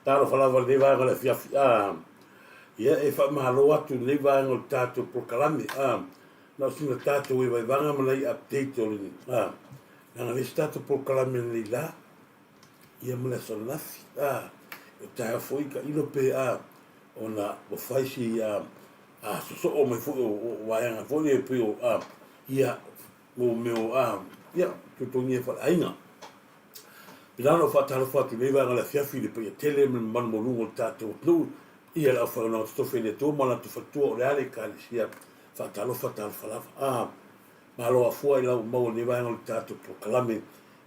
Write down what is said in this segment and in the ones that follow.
Talofa lava le vai ngole fiafi ia e fa mahalo atu le vai ngol tatu proklami na sina tatu e vai vanga malai update o lini na le tatu proklami le la ia mele solafi e tae foi ka ilo pe ona o faisi so o me fo o waianga fo le pe o ia o meu ia tutongi fa ainga Pilano fatalo fatu le vai ngala fiafi le pe tele men man mo lungo tatu no ia la fa no sto fele to mo la tu fatu o reale calisia fatalo falava malo a fuai la mo le vai ngala tatu proclame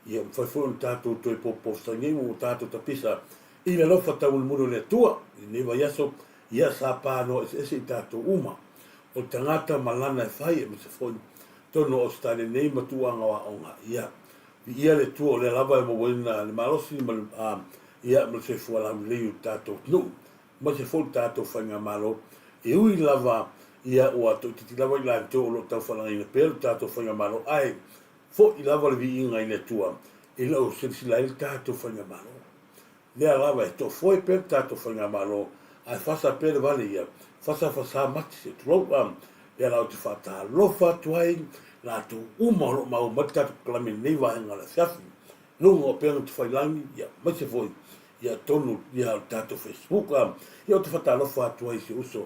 ia fa fu un tatu to po postangi un tatu tapisa ia lo fatau il muro le tua ne vai aso ia sa pa no ese tatu uma o tangata malana e fai e se foi tono o stare nei matuanga wa onga ia ia le tuo le lava e mo wena le malosi ia mo se fu ala le tato no mo se fu tato fanga malo e ui lava ia o ato ti lava la to lo ta fala in per tato fanga malo ai fo i lava le vinga in tua e lo se si la il tato fanga malo le lava e to foi per tato fanga malo ai fasa per valia fasa mati se tro e la ti fata lo fatuai la tu lo mau mata klami nei va ngala fiafi lungo pelo tu fai langi ia ma se foi ia tonu ia tato Facebook ia tu fata lo fatu ai se uso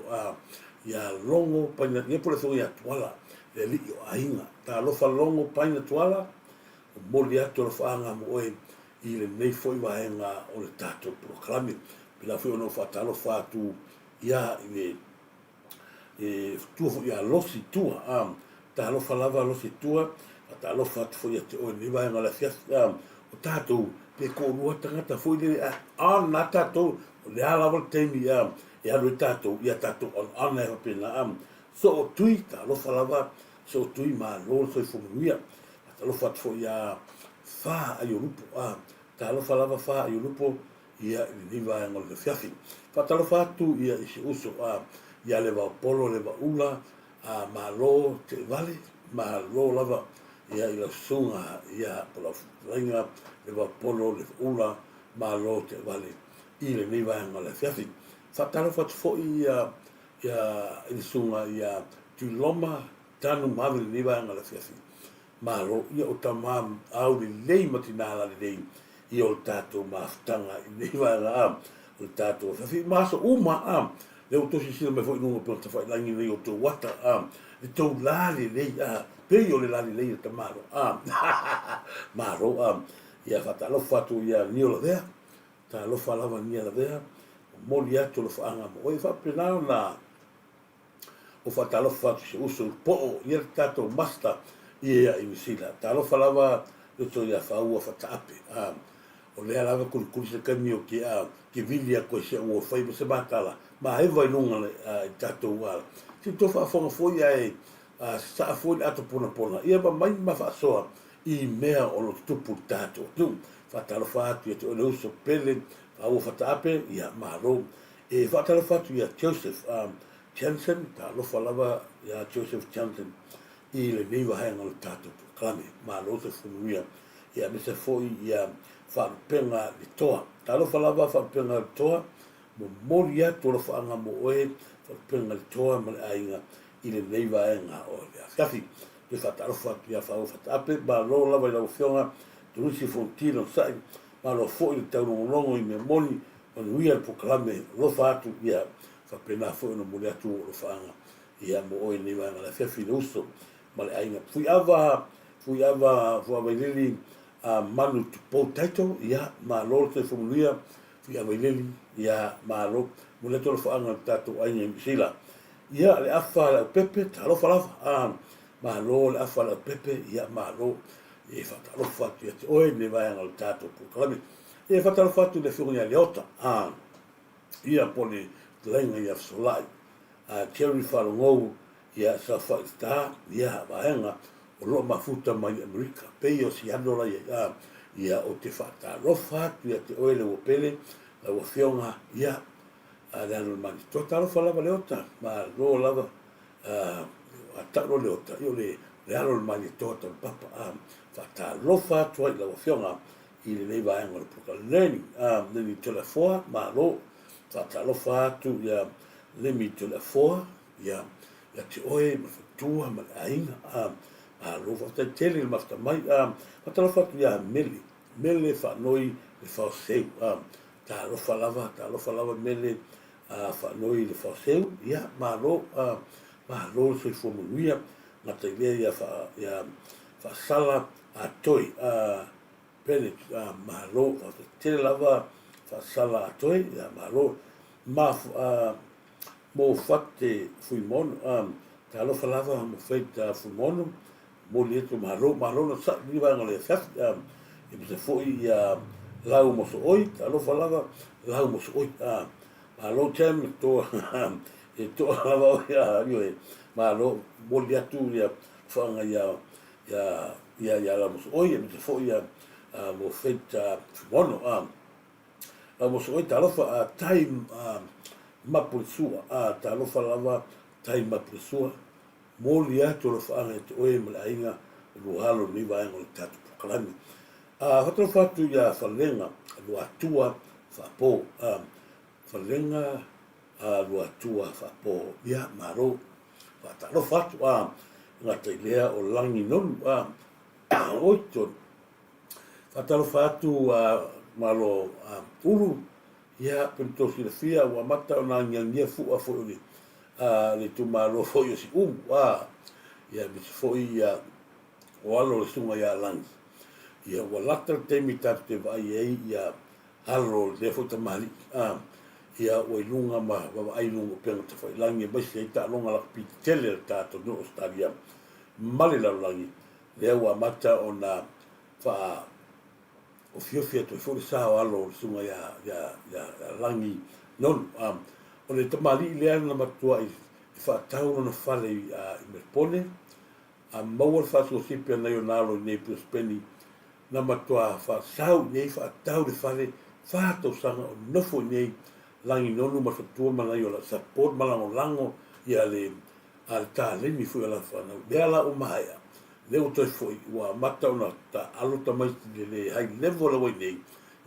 ia longo paina ia por eso ia tuala le li ainga ta lo fa longo paina tuala mo li ato lo fa anga mo e ile nei foi va nga o le tato proclami pela foi no fata lo fatu ia tu ia losi tua ta lo falava lo se tua ta lo fat foi te o ni vai ngala fia o tato pe ko no tangata foi le na tato le ala volte mi e alo tato ia tato on e pena so tui ta lo falava so tui ma lo so fu mia ta lo fat foi fa ai lupo ta lo falava fa ai lupo ia ni vai ngala fia fa ta lo fatu ia si uso ia le va polo le va ula malo te vale malo lava ia ila sunga ia pola ringa le va polo le ula malo te vale ile ni vai ngala fiafi fatalo fat fo ia il sunga ia tu loma tanu mavil ni vai ngala fiafi malo ia o tamam au le matinala le ia o tato maftanga ni vai la o tato fiafi maso uma le o tosi sila me foi nunga por te fai langi le o to wata le to lali le pe yo le lali le te maro maro ia fata lo fatu ia ni o le ta lo falava ni la vea mo li ato lo fanga mo e fa pena na o fata lo fatu se uso po ia tato basta ia i sila ta lo falava le to ia fa u fata ape o le lava con se camio che vilia ko se o fai se batala ma e vai nunga le tato wala si to fa fonga foi ai sa foi ato pona ia ba mai ma fa soa i mea o lo tupu tato tu fa talo fatu ia to lo so pele fa o fa tape ia maro e fa talo fatu ia Joseph Jansen ta lo falava ia Joseph Jansen i le nei va hanga lo tato klame ma lo se funuia ia me se foi ia fa penga di toa ta lo falava fa penga toa mo moria to lo fa nga mo e fa penga toa ma ainga ile nei va nga o ya kafi pe fa ta lo fa ya fa o fa ape ba lo la va la opción tu si fontino sai ma lo fo il tau longo i me moni o lui al proclame lo fa tu ya fa pena fo no moria tu lo fa nga ia mo o nei va nga la fa fi uso ma ainga fui ava fui ava lili manu po taito ia ma lo te fumulia fui ava lili ia ma lo mule tolo fa anga tatu ai ni sila ia le afa la pepe talo falava ma lo le afa la pepe ia ma lo e fa talo fa tu oi ne vai anga tatu po klami e fa talo fa tu le funia leota ia pole lenga ia solai Terry Falongo ia sa fa sta ia vaenga o lo mafuta mai Amerika pe o si andola ia o te fata rofa ia te oele o pele la o fionga ia ala no mani total fala leota ma lo lava a taro leota io le alo mani total papa fata rofa tu la o fionga i le vaenga o leni le telefona ma lo fata rofa tu ia le mi telefona ia ya te oe ma fatua ma le ainga lo fa tele ma sta mai fa tala fa ya mele fa noi le fa seu ta lo fa lava mele fa noi le fa seu ya ma lo se fo muia na te ya fa sala a toi pele ma lo fa tele lava fa sala a toi ya ma lo ma mo fatte fui mon ta lo falava mo feita fu mon mo lieto maro no sa ni va ngole fa e se foi lau mo so oi ta lo falava lau mo so oi ma lo tem to e to lava ya io e ma lo mo lieto ya fa nga ya la mo so oi e se foi mo feita fu mon la mo so oi ta lo fa time mapusua ta lo falava tai mapusua moli atu lo fa te oe mala inga lo halo ni vai ngol tatu kalani hatro fatu ya falenga lo atua fa po falenga lo atua fa po ya maro fa ta lo fatu nga te lea o langi non oito fa ta lo fatu malo ulu ia pento filafia ua mata ona ngia fu ni le tu malo fo yo si ia bi fo ia o alo le sunga ia lang ia wa lata te mita te vai ia alo le fo te mali ia o lunga ma wa ai lunga penga te fai lang ia basi ta longa la pi tele ta to no stadia mali la lang le wa mata ona fa o fio to fo sa alo sunga ya langi non o le tamali le ana matua i fa tau no fale i me pone mau fa so sipe na yo nalo nei plus penny na matua fa sau nei fa tau de fale fa to sanga no fo nei langi non ma fa tu ma na yo la support ma lango ia le al ta le mi fu la fa na de la o maia le o toi foi ua mata ona ta aluta mai le high level o nei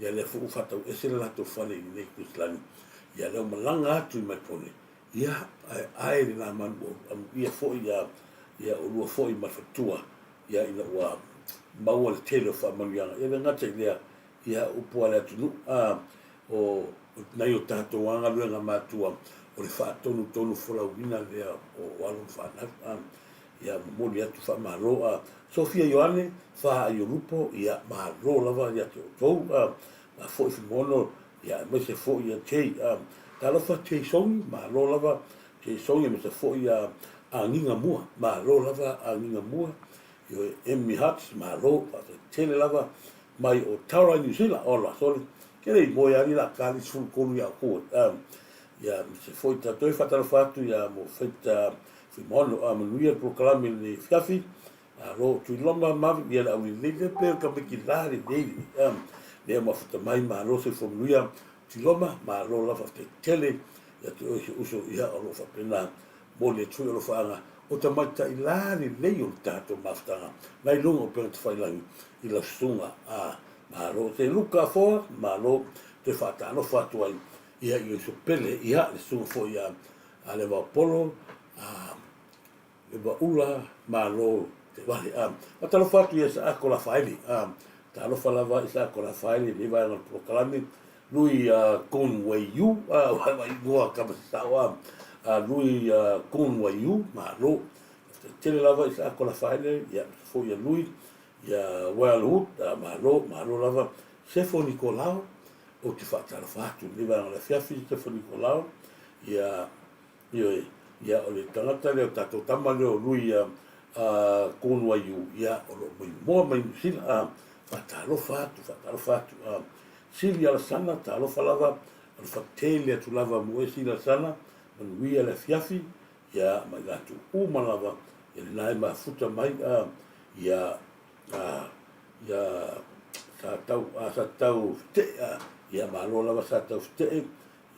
ia le fu fata e se la to fale nei kuslani ia le malanga atu mai pone ia ai na man ia foi ia o lua foi ma fatua ia ina ua mau le tele fa manianga ia ngata ia upo ala tu o nai o tato anga luenga matua o le fa tonu fola wina le o alu fa ia moli atu fa malo Sofia Ioane fa io lupo ia malo lava ia to ma foi mono ia me se foi ia chei tala fa chei song malo lava chei song me se foi ia anginga mua malo lava anginga mua io Emmy Hats malo fa tele lava mai o Taura New Zealand ola soli kere moi ani la kali sul kolu ia ko ia me se foi tato fa tala fatu ia mo feta Fimono manuia proclame le fiafi ro tu loma ma ia la wi le pe ka pe ki la le le ma futa mai ma ro se fomuia tu loma ma ro la fa te tele ya tu uso ia ro fa pena mo le tu ro fa nga o ta mata i la le yo tato mafta mai lungo pe te fai lang i la sunga ma ro te luka fo ma ro te fa ta no fa tu ai ia io so pele ia le sunga fo ia ale va polo e ba ula ma lo te vale ma talo fatu ia sa ko la faili talo fala va sa ko la faili ni va no proclame lui Conway you va go ka sa wa lui Conway you ma lo te la va sa ko la faili ia foi lui ia Wellwood, malo lava, Sefo Nicolau, o te whaatarafa atu, ni vanga le fiafi Sefo Nicolau, ia o le tangata leo tatou tama leo lui konua iu, ia o lo moa mai sila, whaatarafa atu, sili ala sana, talofa lava, al whatele atu lava mue sila sana, manuia le fiafi, ia mai latu uma lava, ia nai mafuta mai, ia sa tau te ia malo lava sa tau te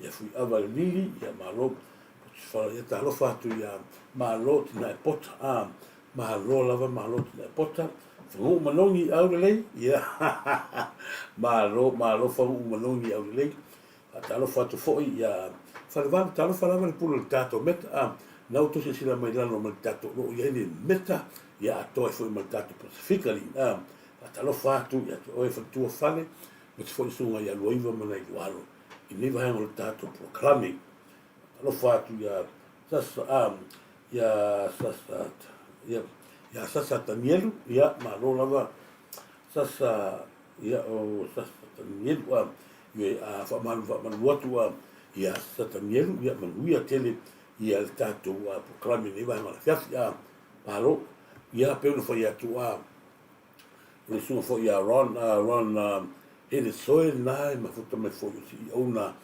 ia fui ava lili ia malo fala ia talo fatu ia malo tina e pota malo lava malo tina e pota fu malongi au lei ia malo fu malongi au lei talo fatu foi ia fala talo fala le pulo tato meta nau to se sila mai lano mal tato lo ia ni meta ia to foi mal tato pacifically talo fatu ia o fa tu fale mas foi sunga ia loiva mana i walo i ni vai ngol tato proclaiming talo fatu ia sasa sasa tanielu ia malo lava sasa ia o sasa tanielu ia fa man watu ia sasa tanielu ia manuia tele ia il tato proclaiming ni vai ngol fiasi malo ia pe no foi atu le sunga fo ia Ron ele soe nai ma futa me fo si ona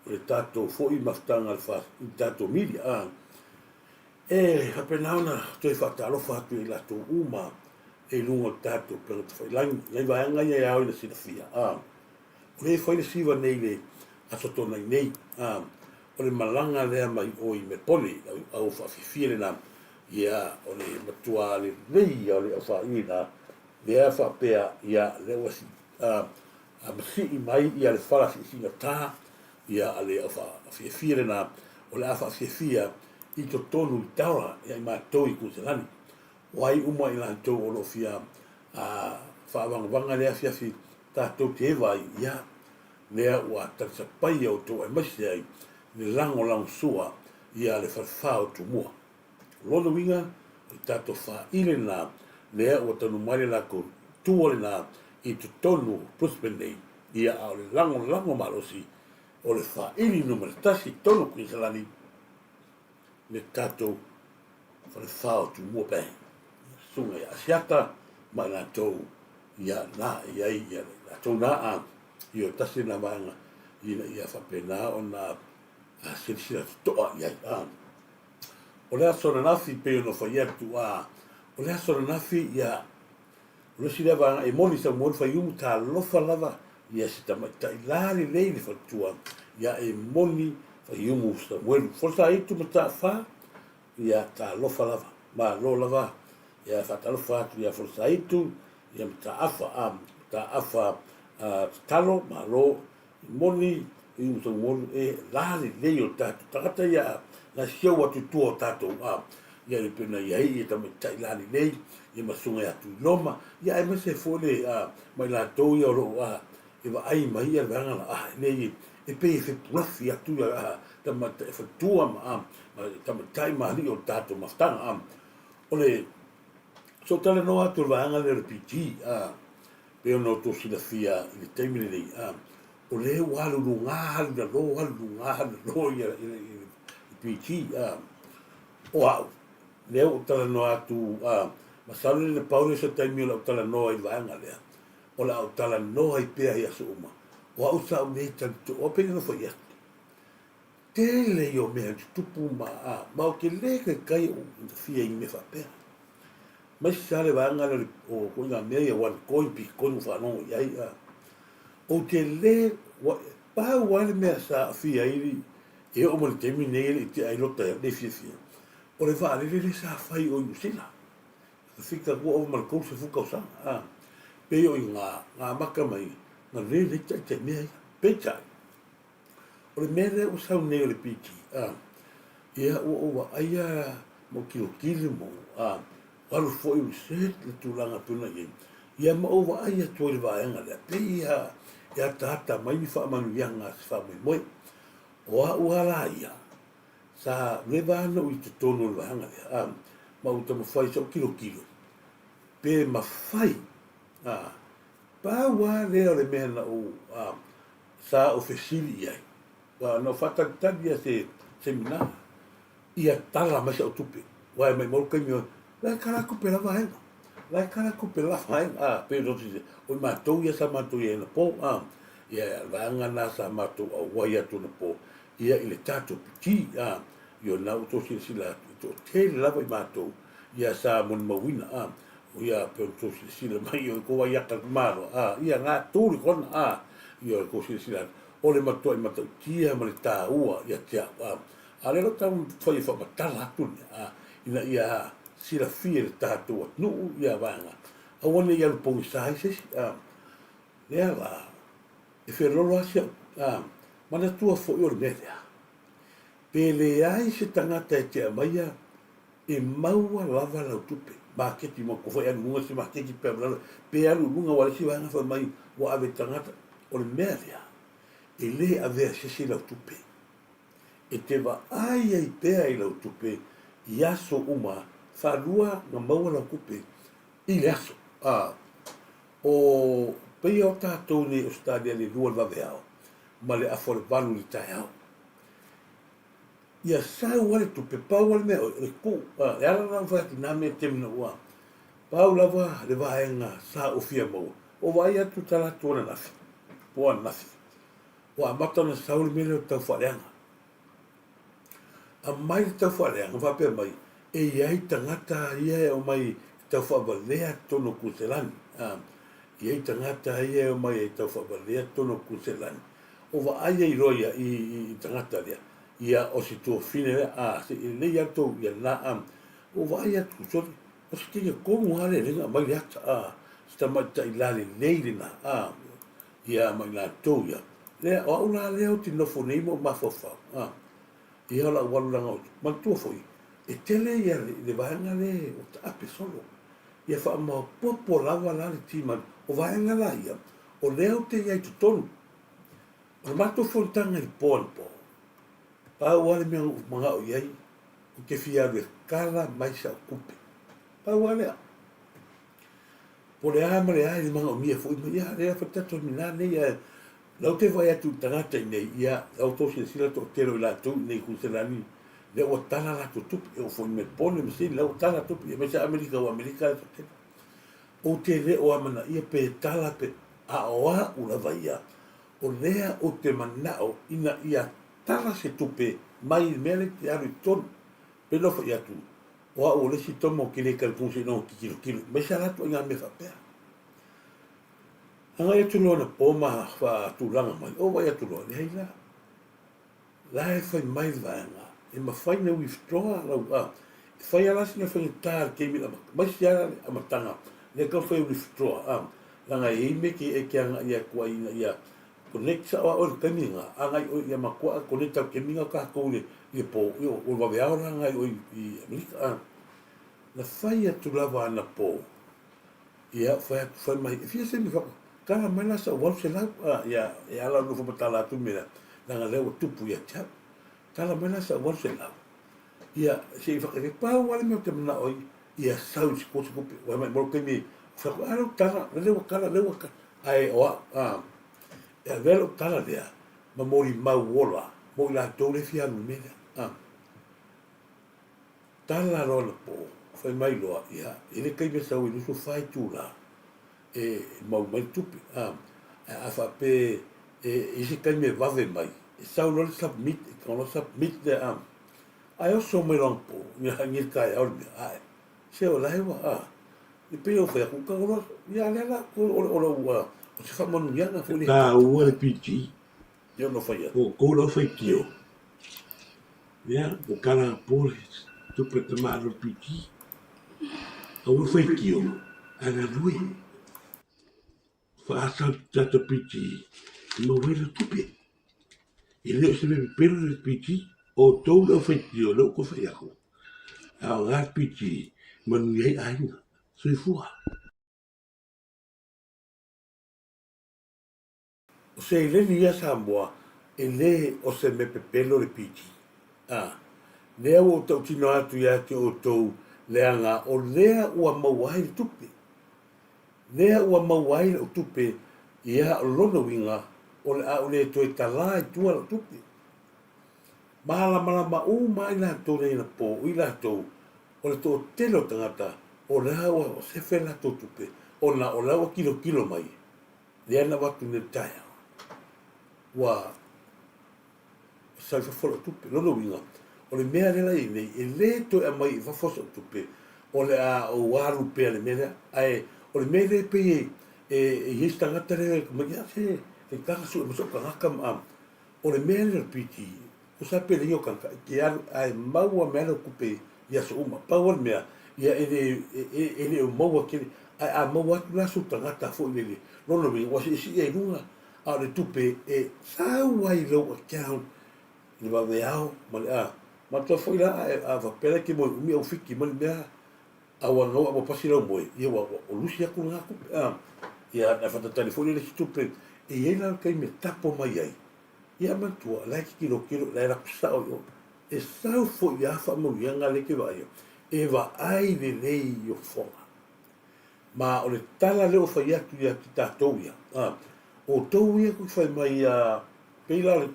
le tato fo i maftanga al fa tato media e hapenauna toi fatalo fatu i la to uma e lungo tato per foi lai vai anga ia au na sinafia le foi le siva nei le asotona nei o le malanga le mai o i me poli au fa fifile na ia o le matua le nei o le fa ina le fa pea ia le wasi a masi mai ia le fala si ta ia ale fa fifile na o le fa fifia i to tonu i taura ia ma toi ku selani wai uma i lan to o lo fia fa vanga le fia fi ta to te vai ia le wa ta sa pai o to e masi ai le lang sua ia le fa o tu mua lono winga i tato fa ile na le o tonu mai la ko tu na i to tonu prospendei ia o le lango malosi o le fa ili no mertasi tonu ku selani le tato fa le fa tu mua bem sunga ia siata ma na to ia na ia la to na io tasi na vanga ia fa pena ona a silsila to ia o le aso na nafi pe no fa ia tu o le aso na nafi ia lo si leva e moni sa mon fa yum ta lo fa lava ia si ta mai lari lei le fa tua ia e moni fa yum sta bueno forza ai tu mata fa ia ta lo fa lava ma lo lava ia fa ta lo fa tu ia forza ai tu ia ta afa talo ma lo moni i so mon e lari lei o ta ta ia la sia wa tu tato ia le pena ia i ta mai lari lei ia masunga ia tu loma ia e mase fole mai la to ia ro e va ai mai ia vanga lei e pe fe profi atu ta ma fa tua ma ta ma tai ma li o tato ma stanga ole so tale no atu vanga le RPG pe no to si la fia i termine lei o le walu lunga lo ia RPG wow leo tala no atu ma salu le paure sa taimi o tala no i vanga lea o la o tala no ai pea ia so uma o au sa me tanto o pe no foi tele yo me tupu ma o ke le ke kai o fia i me fa pea ma sa le vanga le o ko nga me ia wan koi pi ko no fa no ia o te le pa wa le me sa fia i e o mo termine i te ai lota de fia o le va le sa fai o sila fica ko o mal ko se fuka sa pe o nga maka mai na le te me pe cha o le mere o sa ne le piki ia o aia mo kilo mo alu foi o se le tulanga puna ia ma o aia to le va nga le pe ia tata mai fa manu yanga fa mai o ala ia sa leva no i te tono le hanga ma uta mo fai so kilo pe ma fai Pa wa le o le mea na o sa o fesili ai. Wa no fatatagi a se semina. Ia tala mai sa o tupe. Wa mai mo kai mio. La kara ko pela vai. La kara ko pela vai. Pero si o matou ia sa matou ia na po. Ia vanga na sa matou o wa ia tu na po. Ia ile tato piti. Yo na o to sila to te lava i matou. Ia sa mon mawina. Ia pe to sila mai yo ko wa ia ka maro. Ia nga turi kon. Ia ko sila. O le matou i matou tia ma le ta ua ia tia. Ale lo tau foi fa matala tu ina ia sila fie tatu no ia vanga a wona ia po sai se le la e fe lo asia mana tua fo yor media pele ai se tangata te maia e maua lava la tupe ba ke ti mo ko foi anu se ma ke ti pe alu lunga wala si vanga fa mai wa ave tangata o media e le ave se la tupe e te wa ai ai pea i lau tupe i aso uma whanua ngā maua lau kupe i le aso. O pei o tātou ni o stadia ni lua lawe au ma le afore walu li tai au. Ia sau wale tupe pau wale mea o le ku. E ala nā whaki nā mea temina ua. Pau lawa le waenga sa o fia maua. O vai atu tala tuana nafi. Poa nafi. O amata na sauli mele o tau whareanga. A mai tau whareanga, whapea mai, e iai tangata ia o mai tau whabalea tono kuselani. Iai tangata ia o mai tau whabalea tono kuselani. O wa aia i roia i tangata rea. Ia o si tua fine rea, se i lei ato ia na o wa aia tu sori, o si tinga kongu hale ringa mai ata, sta mai ta ilale leile na, ia mai na tau ia. Lea, o aula leo ti nofo neimo mafofau, ia la walu langa o ma tua foi e tele ia le vaenga le o tape solo ia fa ma popo lava la le tima o vaenga la ia o leo te ia tu tonu o mato fontanga i po pa wale me manga o ia o ke fia de kala mai sa kupe pa wale po le ama le ai manga o mia foi ia le fa tato minane ia lau te vai atu tangata nei ia au tosi sila to tero i latu nei kuselani le o tala la tupi o foi me pone me si lau tala tupi me sa Amerika o te le o amana ia pe tala pe a oa ula vaia o lea o te manao ina ia tala se tupe mai mele te aru ton pe no foi atu o le si tomo ki le kalpusi no ki kilo me sa latu inga me fapea anga e tulo na poma fa tulanga mai o vai tulo le hila la e fai mai vanga e ma fai na withdraw la fai ala sina fai tar ke mi la mai sia a matanga le ka fai withdraw langa e me ki e kia ia kwa ina ia connect sa o ka minga anga o ia ma kwa connect ke minga ka ko le po o va vea anga o i Amerika la fai tu lava na po ia fai mai fia se mi fa kala mai la sa wal se la ia e ala no fa tala tu mira na le o tupu ia cha kala mai la sa wal se la ia se fa ke pa wal me te na oi ia sau ko wa mai mo ke mi fa ala tala le o kala ai o e velo tala dia ma mori mau wola mo la to le fia no mira tala lo po fa mai lo ia ile ke me sa o no fai tu la e mau mai tupi a fa pe e se kai me vave mai e sau no submit kono submit de ai o so me long po ni hangi kai au se o lai wa e pe o fa ku ka ro ya le la o se fa mo ni na fo le ka ua le piti yo no fa ya ko lo fai tio ya o kana por tu pe te ma lo piti o fai tio ana lui fa sa tata piti no velo tupi e leo se me pelo le piti o tou lo fai tio lo ko fai ako a nga piti manu yei ainga sui fua o se le ni ya samboa e le o se me pepelo le piti le o tau tino atu ya te o tou le anga o lea ua mawai tupi lea ua mau ai le o tupe ia o lona winga o le a o le to e tala i tua le tupe. Malama ma i la tō nei na pō, i la tō, o le tō telo tangata, o le hawa o se whela tō tupe, o la o kilo mai, le ana watu ne taia. Wa, sai whawhora tupe, lono winga, o le mea lela i nei, e le to e mai i whawhosa tupe, o le a o waru pea le mea, ai, o le mea le pe e his tangata le, ma ia se, e kakasu e masoka ngaka ma, o le mea le piti, o sa pele io kanka ke ai maua mena kupe ia so uma power mea ia ele o maua ke ai a maua tu la su tangata fo ele no no mi was isi e lunga a le tupe e sa wai lo account ni va veao ma to foi la a va pele ke mo mi o fiki mo mea a wa no a pasi lo mo ia wa o lucia ku nga ku ia na fa telefone le tupe e ela ke me tapo mai ai ia matua la kilo la kusa o e sau fo ia fa mo ia nga le ke vai e va ai le yo fonga ma o le tala le o fa ia tu ia kita to ia o to ia ku fa mai pela le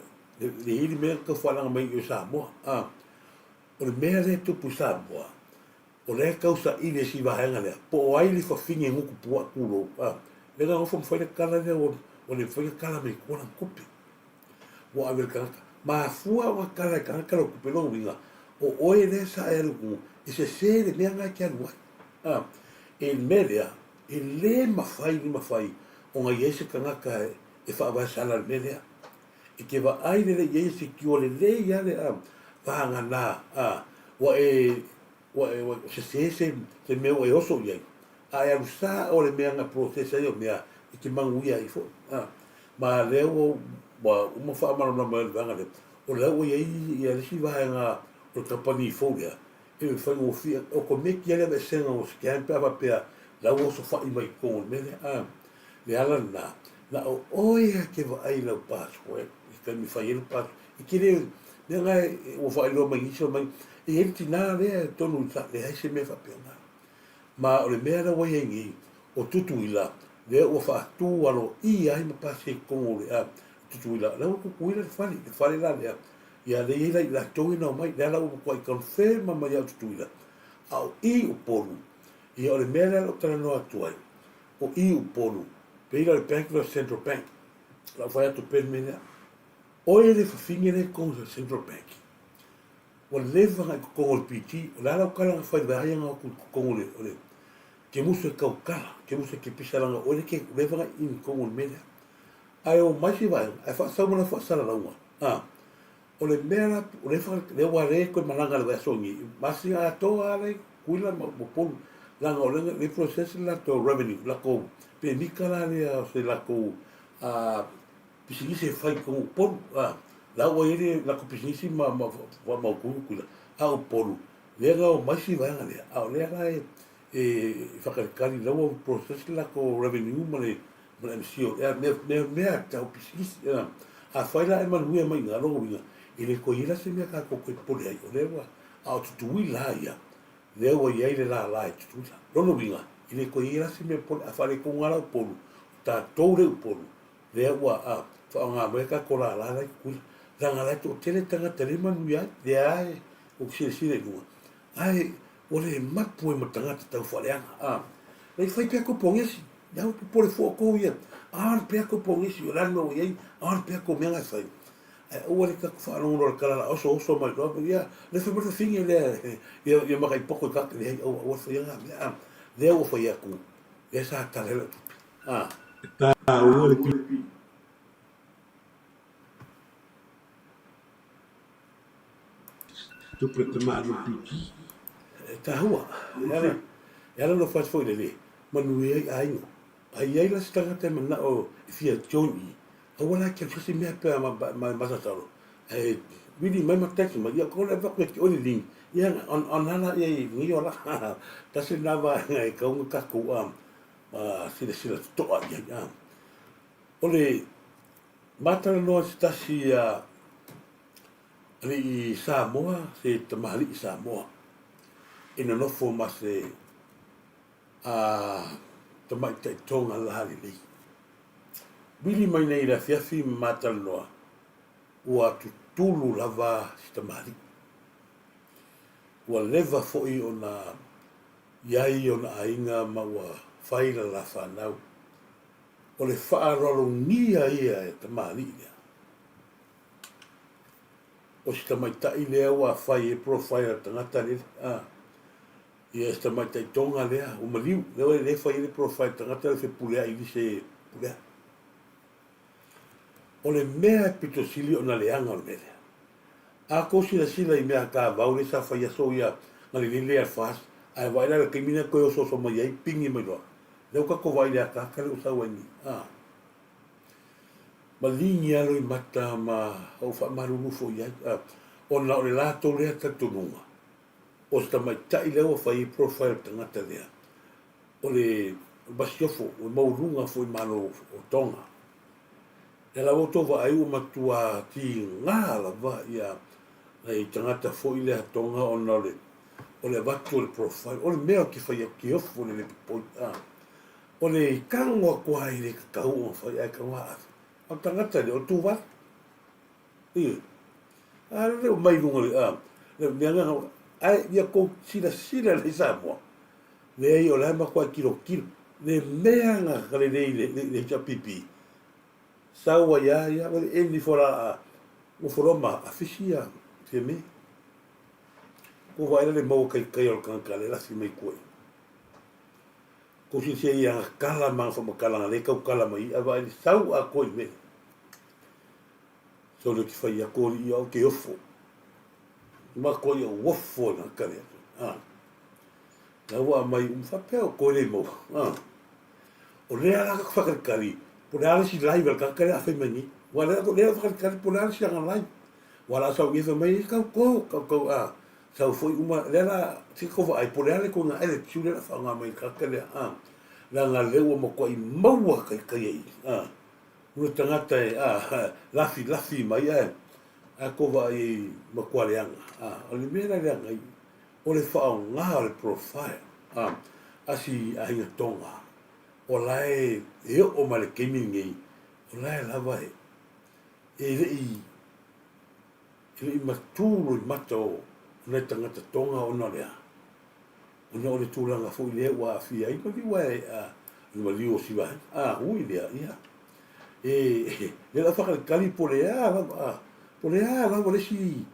ili me ka fa la mai yo sa mo o le me le tu pu sa mo o le causa ile si va hanga le po ai le fa finge ngu ku pu ku lo le nga fo fa le kala le o le fa kala me ko na kopi wa avel kanaka ma fua wa kala kanaka lo kupelo winga o oe le sa elu e se le mea ngai kia luai e media e le mawhai o nga yese kanaka e wha sala le media e ke wa aile le yese ki o le ia le wahanga nā wa se meo e oso iai a e alu sa o le mea nga procesa i o mea e ke mangu ia i fo ma leo wa uma fa ma na ma vanga le o le o ia le si va nga o compagnie folia e fa o fi o come que ele vai ser o scan pa pe la o so fa i mai con me le ala na o ia que va ai le password e que mi fa il pas e que le nga o fa lo mai so mai e ele tina le tonu sa le ai se me fa pe ma o le me la o ia ngi o tutu ila le o fa tu alo i ai ma pase con o le tutuila la ko kuila fali la ya ya le ila la toina mai la o ko confirma mai ya tutuila au i o polu i o le mera o tala no atuai o i o polu peila le bank of central bank la vai tu permina o ele fingere con o central bank o leva con o PT la la kala fai va ya con o le que muso kaukala que muso que pisala o le que leva in con o mera ai o mai si vai ai fa sa mona fa sala la uma o le mera o le fa le wa re ko malanga le songi masi a to ale kuila mo pol la o le process la to revenue la ko pe ni kala le se la ko pisi se fai ko pol la o ile la ko pisi ma ku kuila a o pol le ga o mai si vai ale a le ga fa ka kali la o process la ko revenue mo le ma sio me ta pisi a fai la e manuia mai nga lo winga ile ko ila se me ka ko pole ai o lewa a tu ila ia lewa ia ile la tu lo winga ile ko ila se me pole a fale ko ngala polu ta tore polu lewa fa nga me ka ko la ku la ngala to tele tanga tele manuia de ai o si le lu ai o le mapu e matanga ta fale le fai pe ko pongesi ya o pole fo ko ia pe ko pongesi o la no ia pe ko me nga fai o le ka fa no no kala o so mai do ia le fa por fin ele ia ma kai poco ka le o fa ia le o fa ia ku esa ta le ta o le tu prete ma no piti ta hua ya no fa foi le manu ai ai la sta te mana o fia Johnny o wala ke se me pe ma sa talo really mai matek ma ia ko le va ke o ni ia on ala ia ni ora ta se na va ngai ka un ka ku si le to ia o le mata no sta si ali Samoa se tamali Samoa ina no fo ma se tamai tai tonga lari nei. Bili mai nei la fiafi mataloa ua tutulu lava si tamari. Ua leva fo'i o na iai o na ainga ma ua whaira la whanau. O le whaarolo ngia ia e tamari ia. O si tamai tai lea ua whai e profile tangata le. Ia si tamai tai tonga lea. O maliu, leo e le whai le profile tangata le whepulea ili se pulea. O le mea e pito sili o na leanga o le mea. A ko sila i mea ka vau le sa whai aso ia ngali ni lea fast. Ai waila le kimina koe o so mai ai pingi mai loa. Leo ka ko waila ka kare o sa wani. Ma lingi alo i mata ma au wha marunufo iai. O na o le lato lea tatununga. O sta mai tai leo whai profile tangata lea. O le basiofo, o maurunga fo i malo o tonga. E la woto wa ai o matua ti ngā la wa ia nei tangata fo i lea tonga o na o le watu le profile. O le mea ki whai a ki ofo le pipoi. O le kangoa kua i le kakau o whai ai kawa atu. O tangata le o tuwa. Ia. Le o mai lunga le le mea ngā ai ia ko sila le Samoa. Le ai o lai makua kilo. Le mea ngā kare le chapipi. Saua ia, wale eni fora o foroma afisia te me. Ko waira le mau kai o kanka le lasi mai koe. Ko si se ia kala maa wha makala le kau kala mai, a vai sau a koe me. So le ki whai a koe i au ke ofo. Ma koe o wofo na kare atu. Na wa mai whapea o koe le mau. O rea la ka whakarikari. Pura si live al kakare a fe mani. Wala ko le fakar pura si ang live. Wala sa uifa mai kau sa foi uma lera si ko ai pura le ko na ele chule la fanga mai kakare la nga lewa mo ko i maua kai ua tangata lafi mai a ko vai mo ko le anga o le mera le anga o le fa nga le profile asi a hinga tonga o lai e o male kemi ngai o lai lava e le matulu i mato na tangata tonga o na lea o na o le tūlanga fo i lea wa fia i paki wai ma liu o siwa ui lea ia le la whakari kali po lea lava le si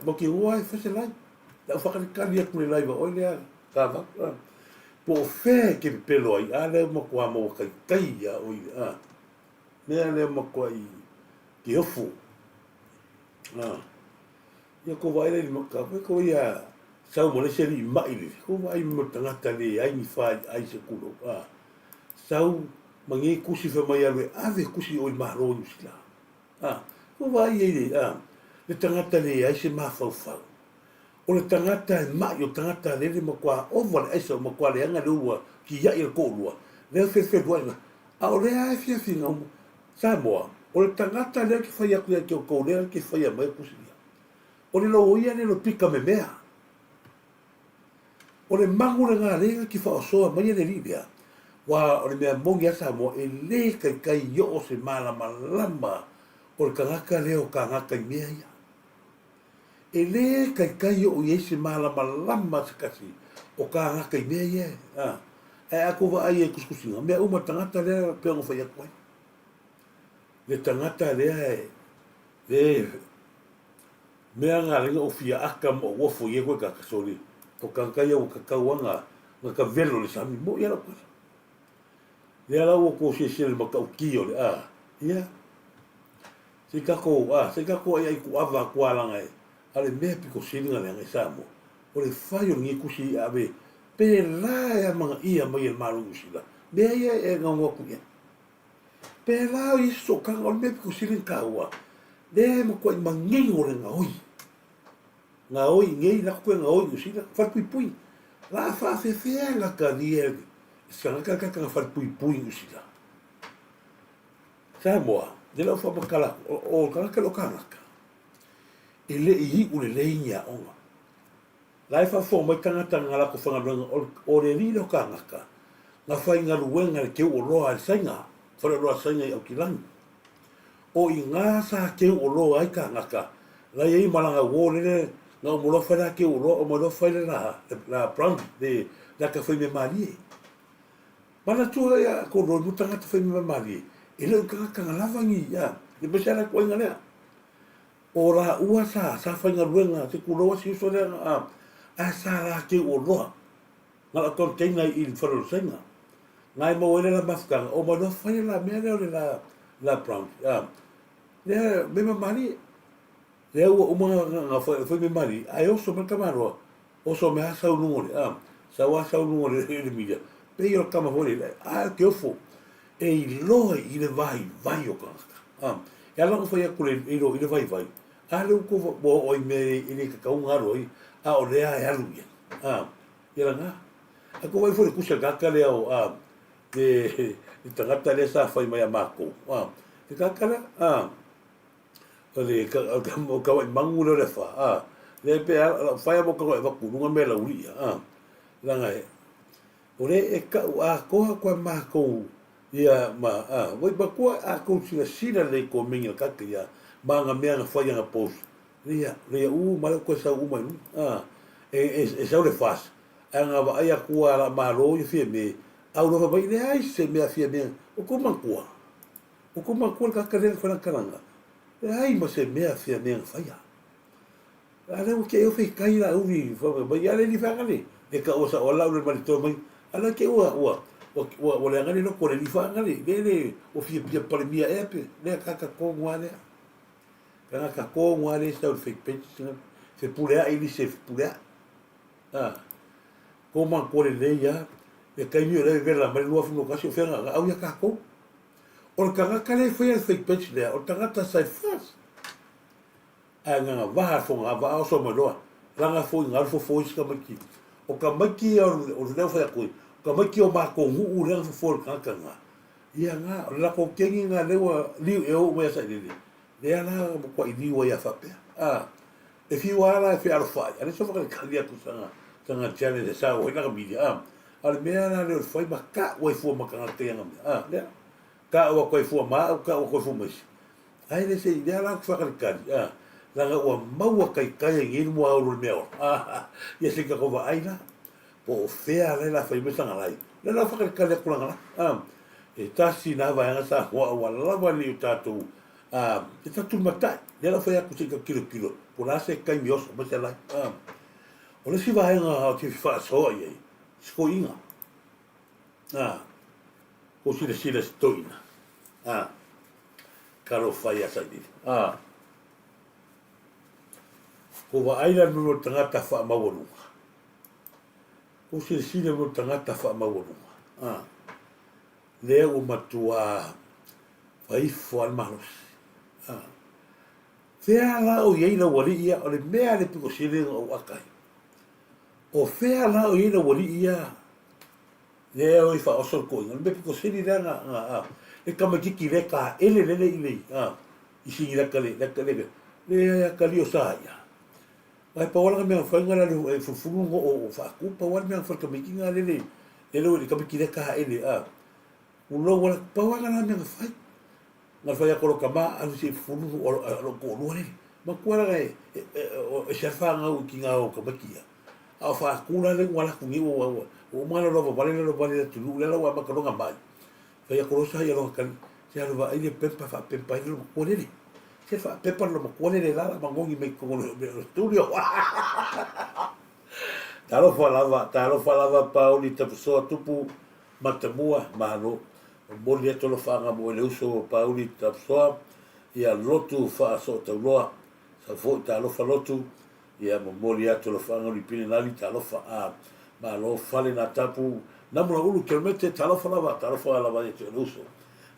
ma ki ua e fase lai la whakari kali aku le laiva o lea kawa po fe ke pelo ai ale mo kwa mo kai ya o me ale mo kwa i ke ofu ya ko vai le mo ka ko ya sa mo le seri mai le ko vai mo tanga tale ai ni fa ai se kulo sa mangi kusi fa mai ave kusi o ma ro sila ko vai ele le tanga tale ai se ma fa o le tangata e mai o tangata lele makua oval esa makua le anga lua ki ia il kolua le fe duana a o le ai fia finga Samoa o le tangata le ki fai aku ki o kolea ki fai mai kusia o le lo ia le lo pika me mea o le mangu le ngā renga ki fa osoa mai le libia wa o le mea mongi a Samoa e le kai yo o se malama o le kangaka leo kangaka i mea ia e le kai o iese malama se kasi o ka ngaka i mea ia e ako wa ai e kuskusinga mea uma tangata lea peongo whai akwai le tangata lea le mea ngā ringa o fia aka mo wofo i e koe kakasori o kankai au kakauanga nga ka velo le sami mo ia rapa le ala o ko se le makau kio le ia se kako ai ku ava kualanga e ale mea piko silinga le ngai Samoa. O le whaio ngi kusi awe, pe la e manga ia mai el maru usila. Mea ia e ngongo kuia. Pe la o iso kanga o le mea piko silinga kaua. Le mo kua i mangei o le ngaoi. Ngaoi, ngei la kua ngaoi usila, whapui pui. La whawhewhea nga ka ni e, sanga kaka whapui pui usila. Samoa, le lau whamakala, o kanaka lo kanaka. E le i u le leinia onga. Lai fa fo mai tangata ngala ko whangaranga o le rilo ka ngaka. nga fai nga luenga le keu o loa al sainga, whare loa sainga i au kilangi. O i ngā sa keu o loa ai ka ngaka, la iei malanga wōlele, nga o molo whare keu o loa, o molo whare la brown, la ka whai me marie. Mana tua ia, ko roi mutanga ta whai me marie. E leo ka ngaka ngalawangi, ia, e besara koe nga lea. O la ua sa whai nga luenga, te kuroa si uso lea, a sa la keu o loa. Nga la container i whare lo sainga. Ngai mo ele la mafkanga o mo no fai la mea leo le la brown le me mari le o mo nga foi me mari ai o so me kamaro o so me asa un ngore sa wa sa un ngore le media pe yo kama vole ke ofo e lo i le vai o ka ya la foi ko le i le vai ale ko bo o me i ka un aro i o le ai alu ya nga ko vai foi ku se ka le o de tangata le sa fai mai a mako te kakara o le ka wai mangu le fa le pe fai mo ka va ku nunga me la uri la ngai o le e ka ko mako ia ma vai ba ko ko sila le ko minga ka ya manga me nga fai nga pos le ma ko sa mai e sa le fas nga va ia ku ala malo i fi me au no vai le ai se me afia me o ko mankua ka ka le fana karanga le ai ma se me afia me faia ala o ke o fe kai la uvi fa vai ale ni fa ngale le ka o sa o la le mali to mai ala ke o le ngale no ko le fa ngale le o fi pia pa mia epe le ka ko ngale ka ko ngale sa o fake page se pule ai ni se pule ko mankua le ya e kai ni le vera mai lua funo kasi fenga au ya kako o ka kale foi fake page le o tangata sai fast a nga va fonga va o so maloa langa foi ngal foi ska maki o ka maki o le foi ko ka maki o ma ko hu le foi ka nga ia nga la ko kengi nga le wa li e o wa sa le ala ko i di wa ya fa pe e fi wala fi alfa ale so fa ka dia ku sanga challenge sa o ina ka media al mea na le foi ma ka o fu ma ka te nga le ka o ko fu ma ka o ko fu ma ai le se idea la fa ka la nga o ma kai kai ngi mo au le meo ya se ka ko va ai na po fea le la fa me sanga lai le la fa ka le kula nga e tasi na va nga sa wa la va ni tatu e tatu mata le la fa ya ku se ka kilo po la se kai mi os ma se lai o le si va nga o ti fa so ye skoinga o sile stoina karo fai asa di ko wa aila no tangata fa mawonu o sile no tangata fa mawonu le o matua fai fo al malos fea la o yeina wali ia o le mea le piko sile o akai o fea la o ina wali ia le o i fa osol ko ngal be ko sini da nga e kama kiki le ka ele ile i singi la kale le ya kali o sa ya vai pa wala me fa ngala le fu o fa ku pa wala me fa ka me kinga le o le kama kiki le ka ele u lo wala pa wala me fa nga fa ya ko kama alu si fu o ko lo le ma ko la e se fa nga u kinga o ka bakia a fa kula le wala kungi o mana lo vale tu le la wa ma ka longa mai fa ya ko sa ya lo kan se lo va ile pepa fa pepa ile ko le se fa pepa lo ko le la ma ngongi me ko lo studio talo fa lava Pauli te so tupu matamua malo mo le to lo fa nga mo le uso Pauli te so ia lotu fa so te loa sa fo talo fa lotu ia momoli atu lo fanga li pini nali talofa ma lo fale na tapu na mo ulu kelmete talofa lava te uso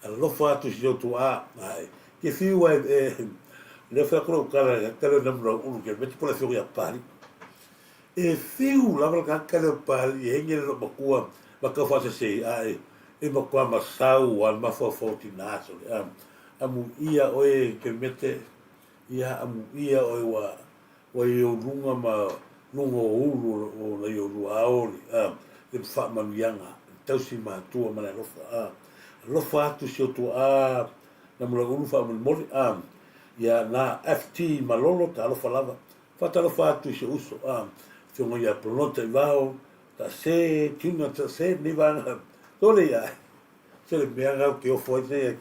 lo fa tu si tu ai che fi wa le fa ko kala kala na mo ulu kelmete por la ya pari e fi la ka kala pari e ngel lo bakua ma ka fa se ai e mo kwa ma sau al ma fo naso amu ia oe kelmete ia amu ia oe wa yo lunga ma lunga ulu o la yo lu aoli le fa ma mianga tausi mātua mana lofa. Lofa atu si o tua na mula ulu wha mole. Ia na FT malolo ta alofa lava. Whata lofa atu si uso. Fiongo ia pronota I vao. Ta se, tuna ta se, ni vanga. Tole ia. Se le mea ngau ke o foi se.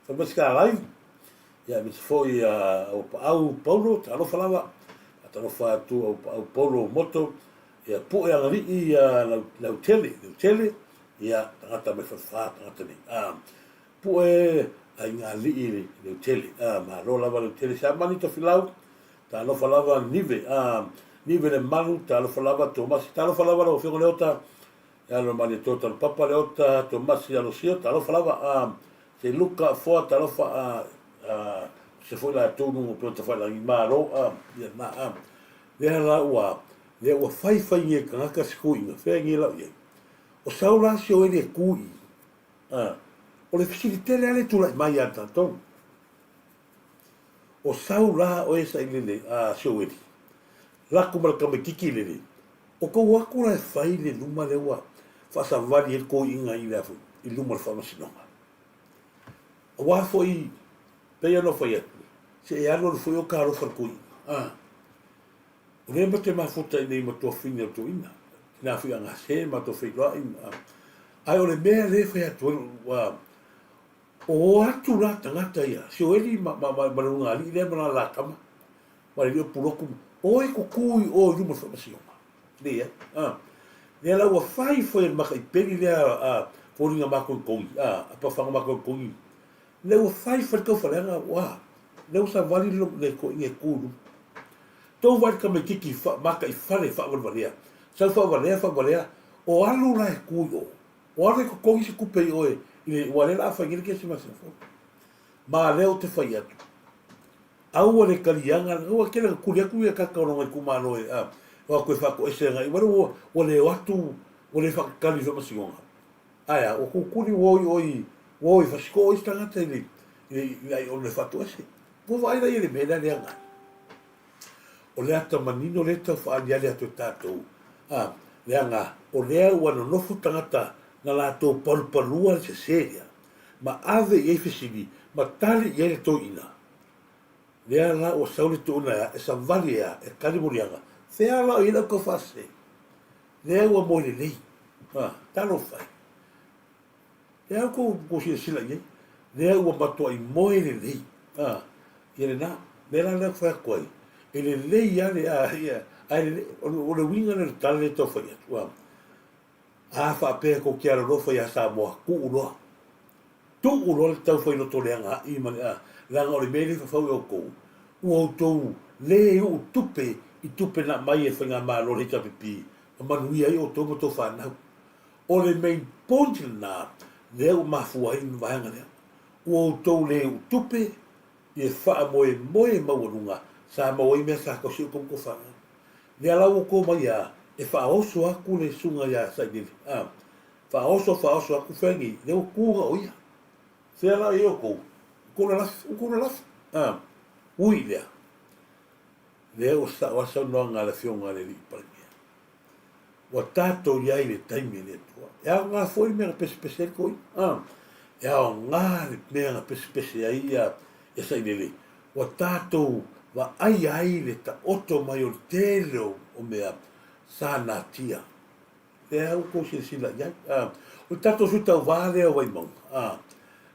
Sa masika live. Ia mis foi o au paulo ta alofa lava. Ta alofa atu au paulo moto. Ia po e angari ia lau tele. Ia tangata me whawha tangata ni. Po e ai ngā li lau tele. Ma lo lava lau tele. Sa mani to filau. Ta alofa lava nive. Nive le manu ta alofa lava Tomasi. Ta alofa lava lau whiongo leota. Ia lo mani to talo papa leota. Tomasi alo sio. Ta alofa lava. Se luka foa ta alofa. Se foi la tonu. Pio ta whai langi maa ro. Ia na. Lea la ua. Lea ua whai nge kangaka sikui. Whea nge lau iei. O saula si o ele kui. O le fisilitere ale tula mai ata tonu. O saula o esa ilele si o ele. Lako mara kame kiki lele. O kou aku la e whai le luma lewa. Whasa wari e ko inga I lefu. I luma le whamasinonga. O wafo I peia no whai atu. Se e alo le whai o karo wharkui. O le mate mafuta I nei matua whina o tuina. Nā whi anga se matua whiloa I. Ai o le mea le whai atu. O atu la tangata ia. Si o eli marunga ali. Ile mana la kama. Mare rio puroku. O e kukui o luma le whamasinonga. Lea. Lea la ua whai whai maka I peri lea whoringa mako I kongi. Apa whanga mako I kongi. Le ua whai whaikau whalenga. Le usa wali le ko inge kuru. Tau wai ka me kiki maka I whare whawarwarea. Sau whawarwarea. O alu la e kui o. O alu e ko kongi se kupe I oe. I le wale la whaingere kia se masina fo. Ma leo te whai atu. Aua le karianga. Aua kera kuriaku ia kakaoronga I kumano e. Wa koe whako ese ngai. Waru o le watu. O le whakakali wha masingonga. Aia, o kukuri woi whasiko o istangata I le o le whatu ese. Ko vai dai le mena le anga. O le ata manino le tau whaani ale atu tātou. Le anga, o lea ua no nofu tangata na lātou palupalua le se seria. Ma ave I eifesini, ma tali I ele tō ina. Lea la o saule tō una e sa vali e kalimurianga. Whea la o ina ko whase. Lea ua moile lei. Talo whai. Lea ko sila iei. Lea ua matua I moile lei. Ele na, mera na foi coi. Ele lei ale o le winga le tale to foi. Fa pe ko kia ro foi sa mo ku ulo. Tu ulo tau foi no toleanga I man la ngore mele foi o ko. O to le o tupe I tupe na mai e fenga ma lo le tapipi. Manuia I o to to fa na. O le main point na le o mafua I vanga le. O to le o tupe I wha moe maurunga, sa moe mea sa ko siu kumko wha. Ni ala o ko mai a, e wha oso aku le sunga ia sa nili. Wha oso aku whengi, le o kūga o ia. Se ala I o ko, ukuna lafi. Ui lea. Le o sa wasa noanga le fionga le li paringia. Wa tātou iai le taimi le tua. Ea ngā foi mea pese koi. Ea ngā le mea pese ai ia. E sai lele, wa tātou wa ai le ta oto mai o tele o mea sa nā tia. Le au ko sila iai. O tātou su tau wāle o waimau.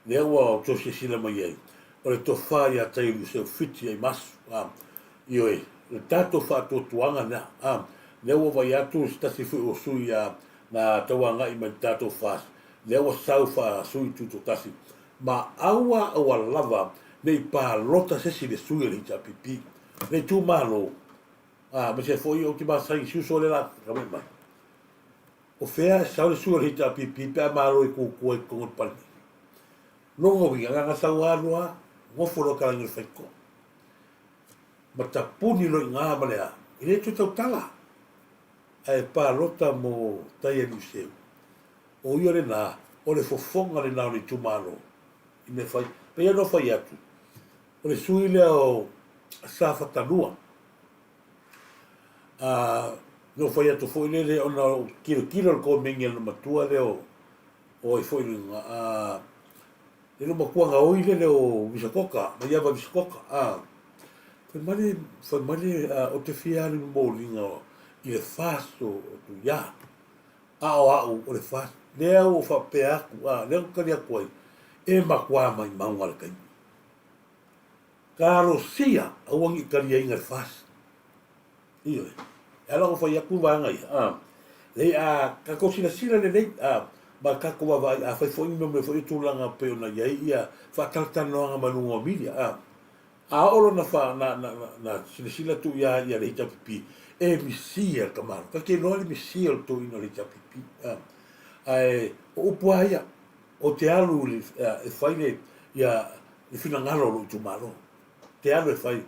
Le au o tō sila mai iai. O le tō whai a tai u seo whiti ai masu. Ioe, le tātou whātou tuanga na. Le au o vai atu stasi fui o sui na tauanga I mai tātou whās. Le au o sau wha sui tuto tasi. Ma aua aua lava nei pa lota sesi le sui le hita pipi. Nei tu malo. Ma se foi o ki masai siu so le la kame mai. O fea sau le sui le hita pipi pe malo I kukua I kongot pani. Longo winga nganga sau anua, ngofo lo karangi whaiko. Ma ta puni lo ngā malea. I le tu tau tala. Ai pa lota mo tai e luseu. O iore nā, o le fofonga le nao ni tu malo. I me fai, pe ia no fai atu. O le sui lea o sa whatanua. no foi atu foi le ona kilo ko mengel matua le o foi a ele uma kuanga o ile o bisakoka ma ia bisakoka foi mali o te fia le molinga i le faso o tu ya o le fas le o fa pe aku le o kali aku e makua mai maunga le kai karosia a wangi kali inga le fas iyo ela o foi aku vanga le ka kosina sila le ma ka ko va foi foi no me foi tu langa pe ona ia fa talta no nga malungo milia olo na fa na sila tu ya le tapipi e misia kamar ka ke no le misia tu ino le tapipi o puaia o te alu e fai le ia e fina ngalo lo tu malo te alu e fai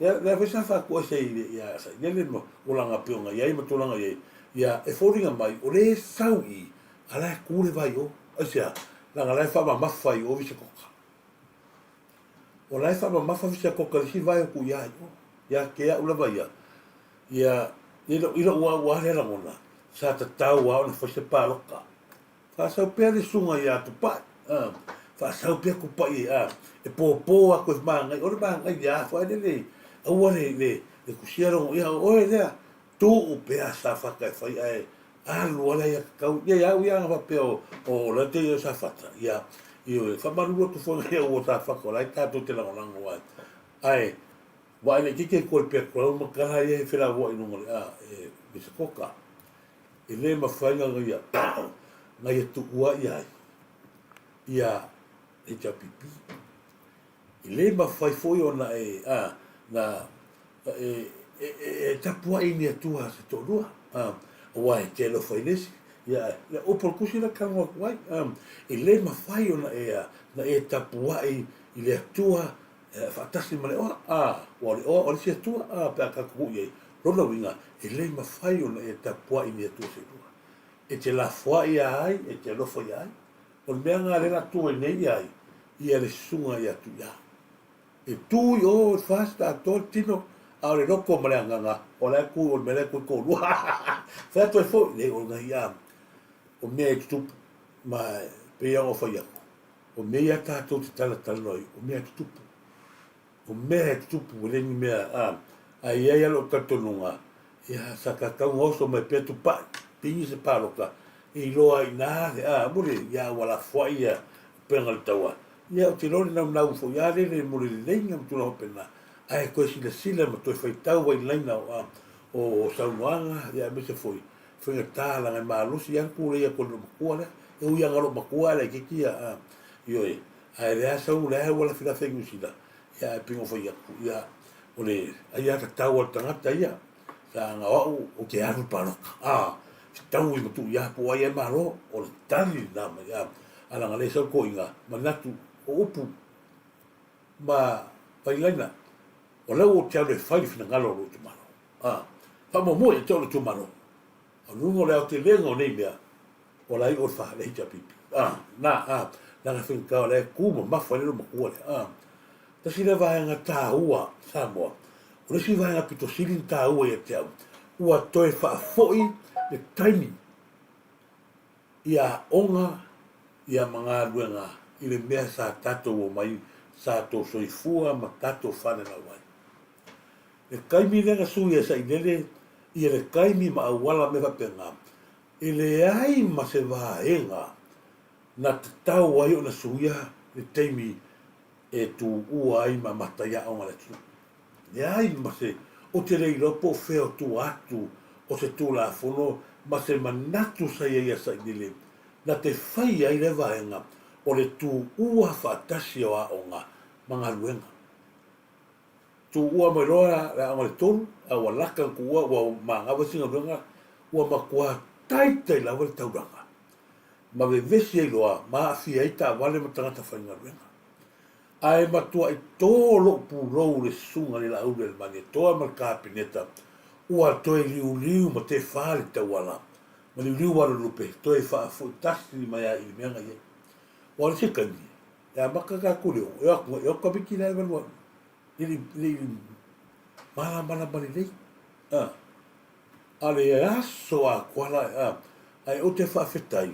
le fa fa ko se ia sa le mo ulanga pe ona ia ma tu langa ia e foringa mai o le saui ala kule vai o asia la ngala fa ma fai o vise koka o la fa ma fa vise koka si vai ku ya ke ya ula vai ya ilo wa le la mona sa ta tau wa na fa se pa loka fa sa pe le sunga ya tu pa fa sa pe ku pa e po a ko ma ngai o ma ngai ya fa le o le ku siero ya o le tu o pe sa fa ka fa alu ala ia kau ia va pe o la te sa fata ia io fa maru tu fo ia o ta fa ko la ta tu te la ngona wa ai wa le kike ko pe ko mo kala ia fe la wa no ngol mi se koka ele ma fa nga ia na ia tu wa ia e ja pipi ele ma fa fo yo na na tapua ini tua se to lua wai te lo foi nesi ya le o por kusina kan wa wai ele ma fai ona na tapua i le tua fatasi male o se tua pa ka ku ye rona winga ele ma fai ona tapua ini tua se tua e te la foi ai e te lo foi ai o me nga le la tua nei ai ia le sunga ia tu ya e tu yo fasta tino ahora no como le nganga o la ku o mele ku ko lu fa to fo le o nga ya o me tu ma pe ya o fa ya o me ya ta to tala noi o me tu le ni me ya lo ka to nunga ya sa ka ka ngoso me pe tu pa ti se pa lo ka i lo ai na mo le ya wala fo ya pe ngal tawa ya ti lo na fo ya le mo le ngam tu lo pena ai ko sila ma to fai tau wai laina o sauanga ya me se foi ta la ma lu si an pule ya ko ko le e u ya ngalo ma ko le ke kia yo ai le sau le wala fila fe sila ya pingo foi ya o le ai ya tau tanga ta ya sa nga o ke aru pa tau i tu ya po ai ma ro o le tani na ma ya ala ngale sa ko inga ma natu o upu ma pai laina o leo te ale fai fina ngalo lo tu mano fa mo e te lo tu mano o lungo leo te lengo nei mea o lai o fa le ja pipi na fin ka le ku mo ma fa le mo ku le ta si le vai nga ta ua sa mo o le si vai nga pito silin ta ua e te ua to e fa foi le taimi ia onga ia manga luenga i le mea sa tato o mai sa to soifua ma tato fane na wai e kaimi lenga sui e sa inele i le kaimi ma awala me vapenga i le ai ma se vaenga na te tau ai o na suia le teimi e tu ua ai ma mataya o ngale tu le ai ma se o te rei lopo feo tu atu o se tu la fono ma se manatu sa ia sa inele na te fai ai le vaenga o le tu ua fatasi o a onga manga luenga tu ua mai loa la ngale tonu a walaka ku ua manga wasinga luenga ua makua tai la wale tauranga ma ve vesi e loa ma afi ai ta wale ma tangata whainga luenga ai matua i tō lo pūrou le sunga le la ule le mani toa ma kāpineta ua toe liu ma te whāle tauala ma liu wala lupe toe whaafu tasi ni mai a ili meanga ye wale se kani ya maka ka kureo e oka biki na ewa ili mana mani lei Ale aso a kuala ai o te whaafetai.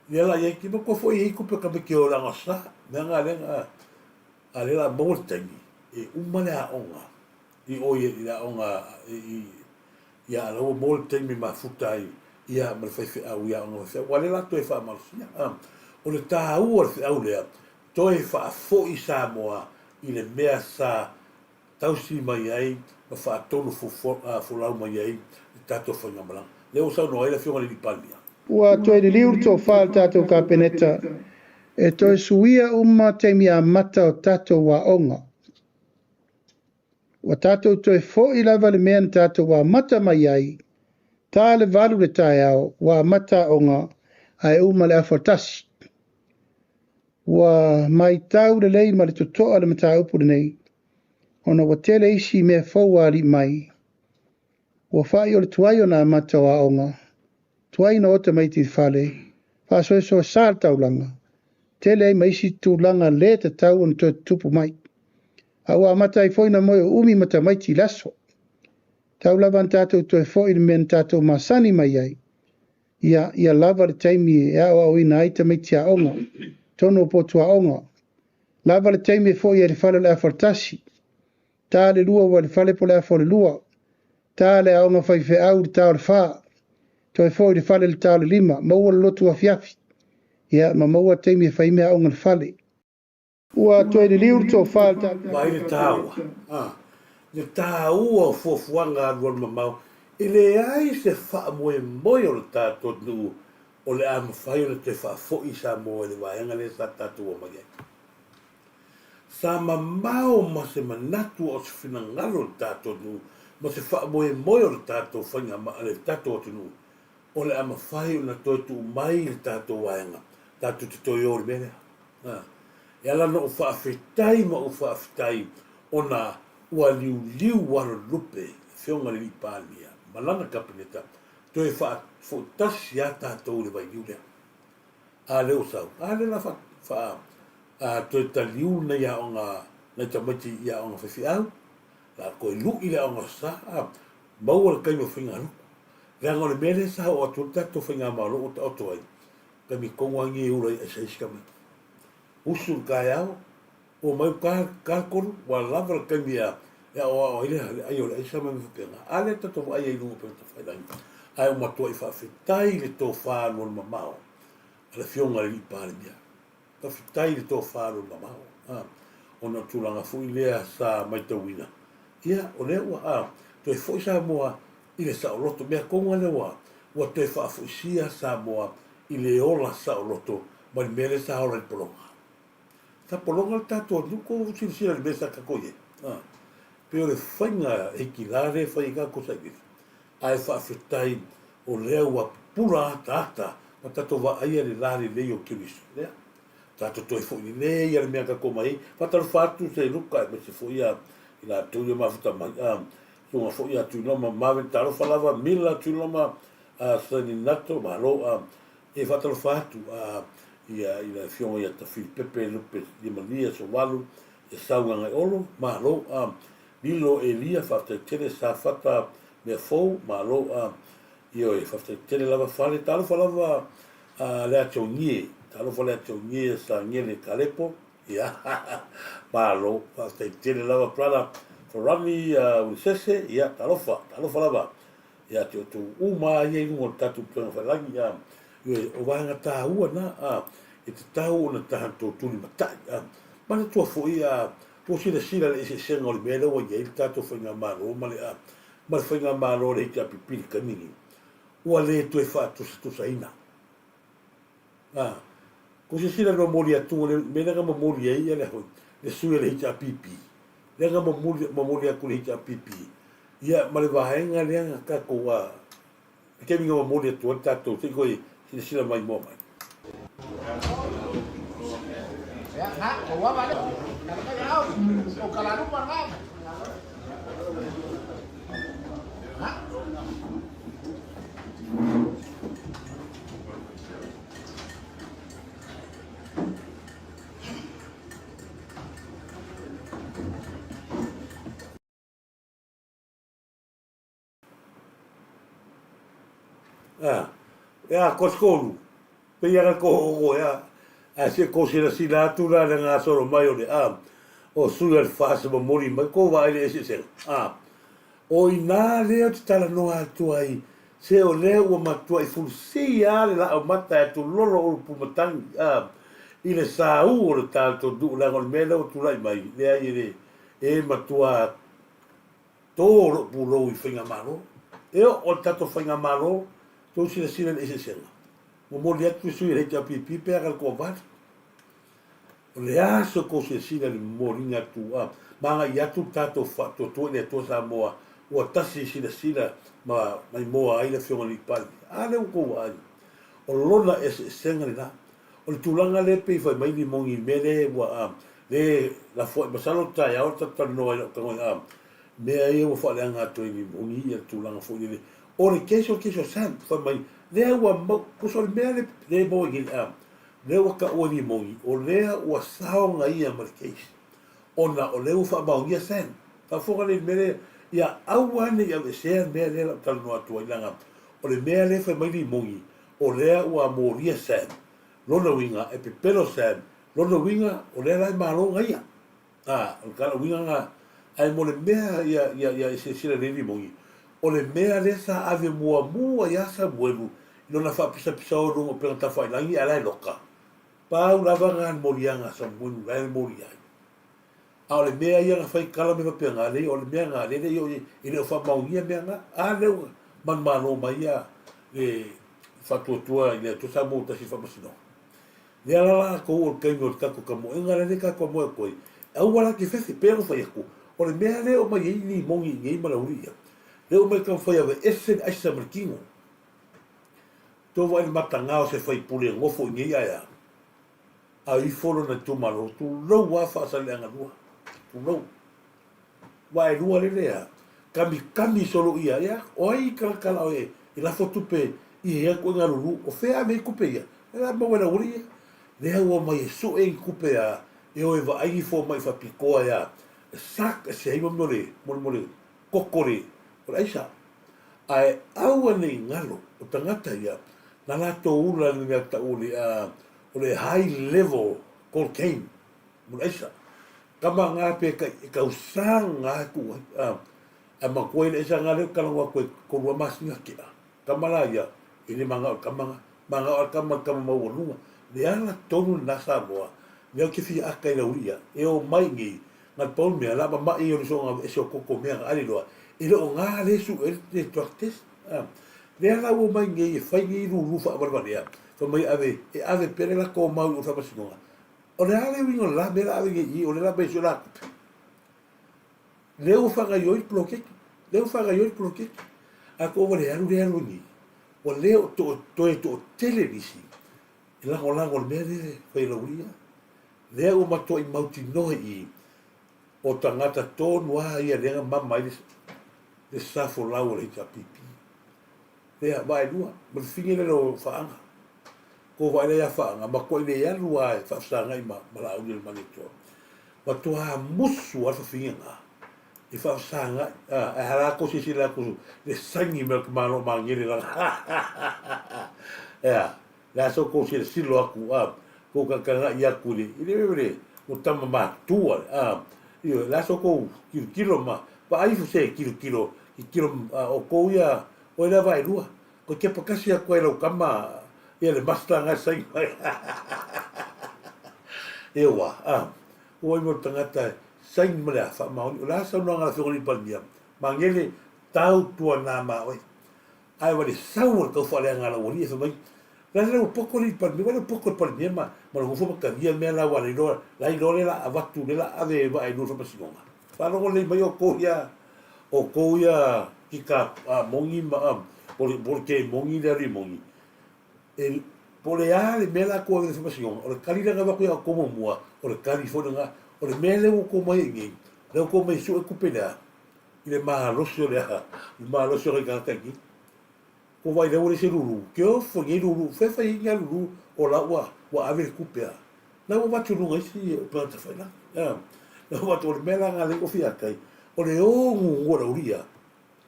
Ia la iei ki mako fo i kupe ka meki o ranga sa. Mea ngā renga a rela mawaltangi. E umane a onga. I oie i a onga ia a lau mawaltangi ma futai. Ia ma le whaife au ia onga whaife. Wale la toi wha marusia. O le tā ua le au lea. Toi wha fo i Samoa i le mea sa tausi mai ai. Ma wha tonu fulau mai ai. Tato whainga malanga. Leo sau no aila whionga li palmia. Ua toi li liu tō whāl tātou ka peneta. E toi suia teimi a mata o tātou wa onga. Wa tātou toi fo i lava le mea tātou wa mata mai ai. Tā le valu le tai au wa mata onga ai le afortasi. Wa mai tau le lei ma le tutoa le mata upu nei. Ona wa tele isi mea fōua li mai. Wa whai o le tuai o nā mata wa onga. Tuai na ota mai ti whale. Wha so sāl taulanga. Tele ai maisi tūlanga le te tau on tō tupu mai. Awa mata i foina moe o umi mata mai ti laso. Tau lava tātou toi fo i men tātou masani mai ai. Ia lava le taimi e awa o ina aita mai ti a onga. Tono po tua onga. Lava le taimi e fo i e le whale le afartasi. Tā le lua wa le whale po le afo le lua. Tā le aonga whaife au le tau le whaa. Toi fo i le whale le tau le lima. Maua le lotu a fiafi. Ia ma maua teimi e whaime aonga le whale. Ua toi le liur tō whale tā. Mai le tāua. Le tāua o fuafuanga aluan mamau. I le ai se wha moe moe o le tātou nuu. O le ama whai o le te wha fo i sa moe le waenga le sa tātou o mai. Sa mamau ma se manatu o se whina ngalo le tātou nuu. Ma se wha moe moe o le tātou whainga ma le tātou o te nuu. O le ama whai o na toi tu mai le tātou waenga. Tātou te toi o le mene. E ala no o whaafetai ma o whaafetai o na ua liu waro lupe whionga li pālia. Malanga kapineta. Toi whaafotasi a tātou le vai liulea. A leo sau. A le na toi ta liu na ia o ngā na tamati ia o ngā whawhi au. La koe lu i le o ngā sa. Maua le kaima whinga luku. Ranga o le mele sa o atu tato whinga maalo o ta oto ai. Kami kongangi e ura i asa iskami. Usul kai au, o mai kākoru, wa lava kami a o ile ai o le isa mai whipenga. Ale tato ai ai lunga pēta whailangi. Ai o matua i whawhetai le tō whāno le mamao. Ale whionga le ipāre mea. Whawhetai le tō whāno le mamao. O na tūlanga fui lea sa mai tauina. Ia, o lea ua toi fwoi sa moa i le sa o loto. Mea konga le wa toi whaafuisia sa moa i le ola sa o loto. Mai mele sa ora i polonga. Ta polonga le tātua nuko sirisira le mesa kakoye. Peo le whainga e ki lare whainga ko saikiri. Ai whaafetai o lea ua pura tata. Ma tato wa aia le lare leo kirisu. Lea. Tato toi fwoi le ia le mea kako mai. Whataru whatu se luka e mese fwoi a i la tuia mafuta mai. Sunga fwoi a tuinoma mawe taro whalawa mila tuinoma sani nato ma lo e whataru whatu ia i la whionga ia ta Filipepe lupe lima lia so walu e saunga ngai olo ma lo Lilo e lia whaftai tere sa whata mea fou ma lo io e whaftai tere lava whale talo whalawa lea tau nie talo whale tau nie sa ngele kalepo ia ma lo whaftai tere lava prana Forani ulisese ia talo whalawa ia te o tu uma ia ingo tatu tuanga whalangi ia o wanga tā ua na e te tau o na tahan tō tūni matai. Mana tua fwoi tō sira le ese senga o le mea lewa ia i tātou whainga māro ma le whainga māro le hiki a pipiri kanini. Ua le tue wha tusa ina. Ko se sira no mori atunga le mea nga mamori ai le hoi le sui le hiki a pipi. Le nga mamori aku le hiki a pipi. Ia ma le wahenga le anga kako ke minga mamori atunga tātou te koi sila mai mo mai. Ya, nak, bawa balik. Kalau kalau lupa kan. Hah? Ia ko skolu. Pe ia ko ia. A se ko se la tu la nga solo mai o le o suga fase mo mori mai ko vai le se. O ina le te tala no atu ai. Se o le o matua i fulsi ale la o mata tu lolo o pumatang i le sa u o le tato du la ngol mele o tu lai mai le ai le e matua toro pulo i whinga malo e o tato whinga malo to sila sila le ese sela mo mo le atu sui rei tia pipi pe agal ko vat o le aso ko sila le moringa tu manga i atu tato fa to le to sa moa o tasi sila mai moa ai le whionga li pali ale o ko ai o lona ese senga le na o le tulanga le pe fai mai li mongi mele wa le la fo masalo tai au ta no ai ta me ai o fa le anga to ni mongi e tulanga fo le o le keso san fa mai le wa mo ko so le mele le bo i le wa ka o ni mongi o le wa sao ngai a mar keso ona o le fa ba ngia san fa fo le mele ia awane ia le se mele la ta no atu langa o le mele fa mai li mongi o le wa moria san lona winga e pepelo san lona winga o le lai malo ngaia o kala winga nga ai mo le mea ia se sila le mongi o le mea le sa ave mua ia sa buelu lona fa pisa o rungo pe ta fa langi ala loka pa u lava nga morianga sa buelu lai moria a le mea ia nga fai kala me pe nga le o le mea nga le yo i le fa maungia mea nga a le man malo mai ia le fa tua i le to sa mo ta si fa masino le ala ko o kai no ka ko mo engara le ka ko mo ko au wala ki fe pero fa ko o le mea le o mai ni mongi ngai mala uria le o mai ka fa ya ese asa markingo to vai matanga o se fai pule ngofo ngai ya a i folo na tu malo tu lo wa fa sa le anga lua tu lo wa e lua le lea kami solo ia ya o ai kala o e la foto pe i e ko ngaru o fe a me ku pe ia la mo wala uria le o mai so e kupe a e o eva ai fo mai fa pikoa ya sak se ai mo le kokore o aisa ai au ni ngalo o tangata ia na la to ula ni ta uli o le high level cocaine mo aisa kama nga pe ka usang nga ku a ma ko ile sa nga le kala wa ko wa mas ni ki kama la ya ini manga kama mo lu le ala tonu na sa moa me o ke fi aka ila uria e o mai ngi na pol me ala ma i o so nga e so ko me ali lo e lo nga le su e te tortes le ala o mai ngi e fai ngi ru fa barbaria fa mai ave pere la ko mau o fa pasino o le ala wingo la me la ave ngi o le la be so la le o fa ga yo bloque a ko le alu ni o le to televisi la o mele fai la uria le o mato i mauti no i o tangata tonu a ia le mama i le safo lau le ta pipi le vai lua mo finge le o faanga ko vai le faanga ma ko le ia lua fa sanga i ma la o le manito ma to a musu a finga i fa sanga a hala ko si la ko le sangi me ma no mangere la la so ko si silo aku ko ka ia kuli ile o tama ma tua io la so ko kilo ma pa ai se kilo o ko ia o la vai lua ko ke pa kasi ko era o kama ia le mastanga sai ewa o mo tangata sai mala fa ma la so no nga fo ni palmia mangele tau tua na ma oi ai wa sau ko fa le nga la woni fa mai la un poco lì per un poco per me ma lo fu che via me la guarda la la avatu la aveva e non so passino fa lo le mai o coia ki ka mongi ma porque mongi da mongi el poleale me la ko de passino o cali la va ko como moi o cali fo nga o le me le ko mai ngi le ko mai su ku pela ile ma lo so le ka ki o vai le se lulu que o foi lulu fe fa ia lulu o la wa ave kupea na o va tu lunga si planta fa na na o to mela nga le ko fia kai o le o ngu ora uria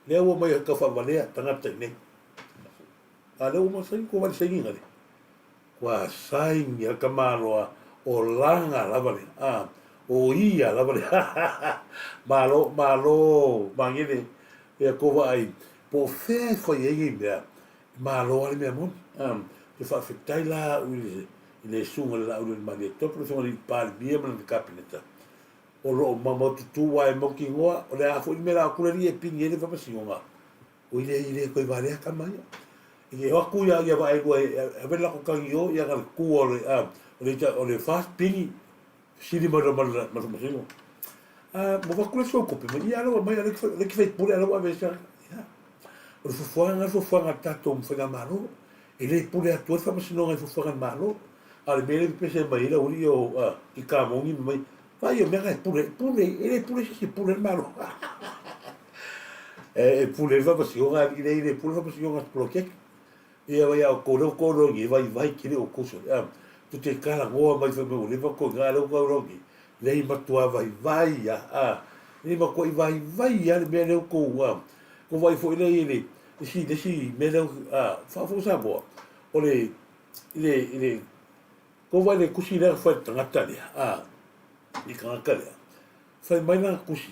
le o mai ka fa valea tanga tene a leo ma sai ko wale sai ngale kwa sai ngia kamaloa o langa lavale o ia lavale malo mangene e ko vai po fe foi e mea malo ale mea mon te fa fetai la ile sunga la ule mani to pro so li pal bia man kapineta o lo mama tu wa mo ki ngoa o le a fo me la kuleri e pingi ele fa pasinga o ile ko vale ka mai e o ku ya vai ko e vela ko kangi o ya ka ku o le fast pingi siri mo pasinga mo va ku so ko pe mai ya lo mai le ki fe pure lo va vesa o fuanga tato mo fanga malo ele pure a tua fa pasinga fo fuanga malo ale mele pese mai la uri o ki ka mongi mai vai o mega pure ele pure si pure malo pure va pasinga ele pure va pasinga bloque e vai o koro e vai que o curso tu te cala goa mai foi meu leva com galo rogi lei matua vai ele ma coi vai ale mele ko vai foi ele si mele fa sa boa ole ele ko vai le kusi le fa tangata le i ka le fa mai na kusi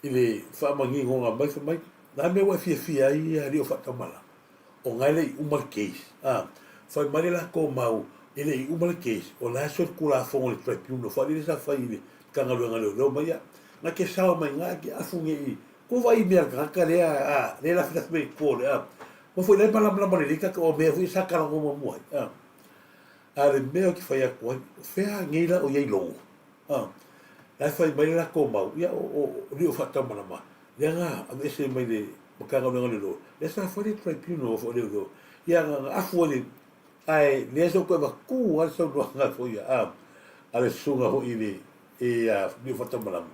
ele fa mangi ngonga mai fa mai na me wa fi ai ali o fa tamala o ngai umar case fa mai la ko mau ele umar case o la so kula fo le tribunal fa ile sa fa ile ka ngalo lo mai na ke sa mai nga ki afunge i ko vai me ka le le la fa me ko le ko foi le pala le ka o me foi sa ka ngo mo ale meo ki fai a koe, whea ngeila o iei longo. Lai fai mai la ko mau, ia o rio whata manama. Lea ngā, a ese mai le makanga o ngā lo. Lea sa fai le tribunal o leo. Ia ngā afu ale, ai, lea so koe waku, ale sau noa ngā fo ia, ale sunga ho i le, rio whata manama.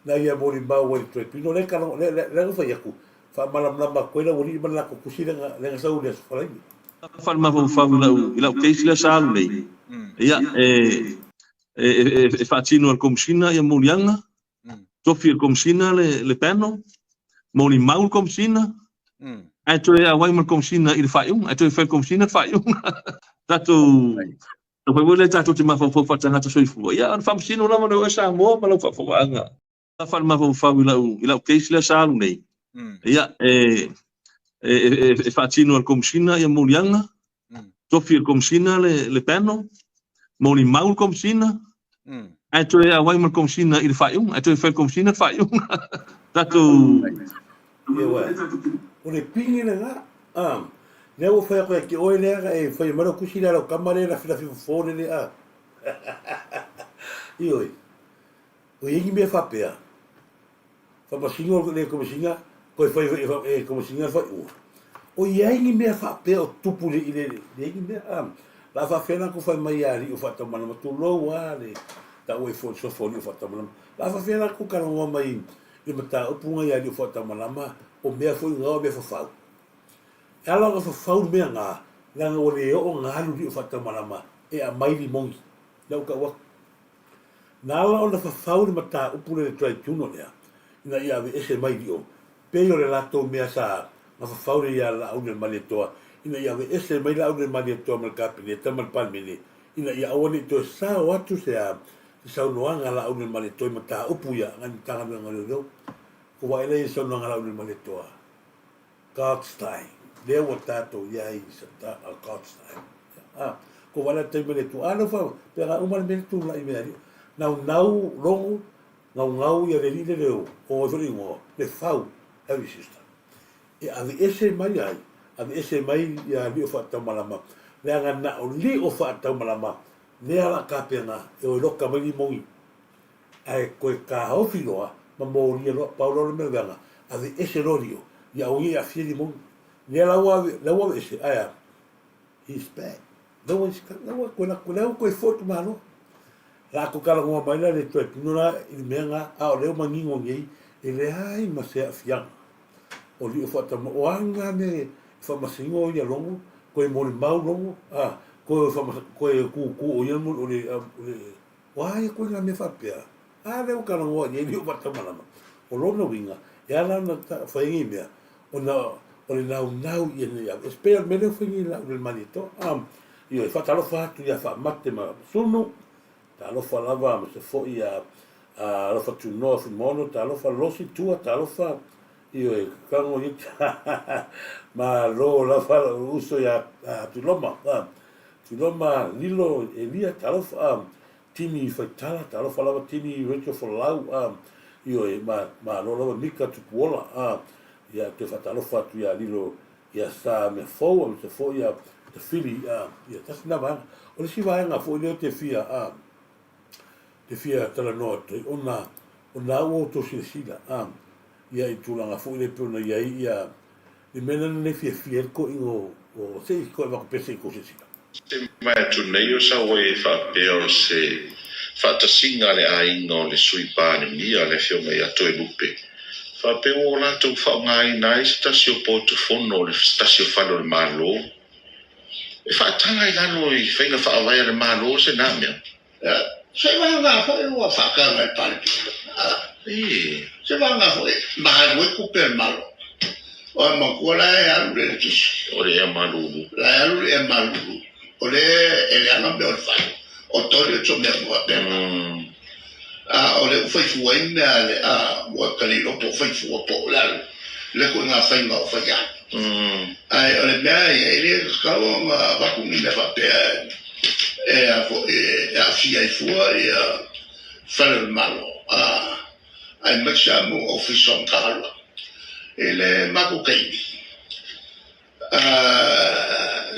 Na ia mori mau o le tribunal, lea kano, lea fai aku. Wha malamlama koe la wani mana lako kusi lenga sau lea sofalaimi. Fal ma fo ila case la sal nei ia fatino al komsina ia molianga tofi al komsina le pano moli maul komsina ai to ia wai mal komsina il faiung ai to fel komsina faiung tato to poi le tato ti ma fo fatanga to soifu ia al famsino la mo sa mo ma lo fa fo anga fal ma fo ila case la sal nei ia fatino al komsina ia molianga tofi al komsina le pano moli maul komsina ai to ia wai mal komsina il faiung ai to fel komsina faiung tato o le pingi le nga ne o fai koe ki oe lea e fai mara kusi lea lau kamare la fila fifu fone le i oi o ingi mea whapea whapasingo le komisinga koe fai komisinga fai ua o ingi mea whapea o tupu le ingi mea la whawhena ko fai mai ari o whatamana ma tu lo le ta oe sofoni o whatamana la whawhena ko karangoa mai i mata upunga i ari o whatamana ma o mea foi ngā mea whawhau. E ala ngā whawhau mea ngā, ngā o le o ngā luri o whatamarama, e a mairi mongi, lau ka waku. Nā ala o na whawhau ni mata upune le trai tuno lea, ina i awe ese mairi o, peo le lato mea sa, ngā whawhau le ia la au le mani toa, ina i awe ese mai la au le mani toa mal kapine, tamal palmine, ina i awane to sa o atu se a, sau noanga la au le mani toa mata upu ia, ngani tangana ngā leo. Ko waile i sonu ngala uli male toa. God's time. Lea wa tato iai sa God's time. Ko wala tai mele tu. Ano wha, pera umar mele tu la i meari. Nau longu, ngau ia le lile leo. O whari ngō, le whau, heavy sister. E avi ese mai ai. Avi ese mai ia li o whaatau malama. Lea ngā na o li o whaatau malama. Lea la kāpena, e o loka mai mongi. Ai koe ka hauwhi loa, ma mo ria lo paulo le mevanga ave ese lorio ya o ia fili mo ne la wa ese aya he's back no ko foto malo la ko kala mo mai la le trip no la il menga a o le mangingo ngi ele ai ma se afia o li foto o anga me fa ma singo ya longo ko mo le mau longo ko fa ko o ia mo o le wai ko na me fa pia le o kala ngō, e li o wata malama. O lona winga, e ala na whaingi mea, o o le nau ia nei au. Espera mele whingi lau le manito. Io e whatalofa atu ia whamate ma sunu. Ta alofa lava ma se fo ia alofa tunoa whimono, ta alofa losi tua, ta alofa io e kango i ma lo lava uso ia tuloma. Tuloma lilo e lia ta alofa tini whaitala, ta alofa lava tini recho folau. Io e ma lo lava mika tupuola. Ia te whatalofa atu ia lilo ia sa me fau, se fo ia te whili, ia tasi na vanga. O le si vanga fo leo te fia, te fia tala noa, ona ua to sila, ia i tūlanga fo le peona ia i mena ne fia ko ingo o se i koe wako pese i ko se sila. Te mai atu nei o sa oi whapea se whatasinga le ainga o le sui pāne mia le whio mai ato e lupe. Whapea o lātou whaungai nai stasi o pōtu whono le stasi o whano le mālo. E whaatanga i lano i whainga whaawai le mālo se nā mea. Se vanga foi o whakanga i pāne. Se vanga foi mālo e kupe malo. O e makua la e alu le kisi. O le e malulu. La e alu e malulu. O le e le anga mea o le whai. O tori o tō mea mua pēma. O le ufaifu ai mea le mua kalilo po ufaifu o po lalu. Le ko ngā whainga o whaiā. O le mea e le kaskawa ngā waku mine whapea e a fia i fua e a whare malo. Ai maksha mu ofiso nkahalua. E le mako kaini.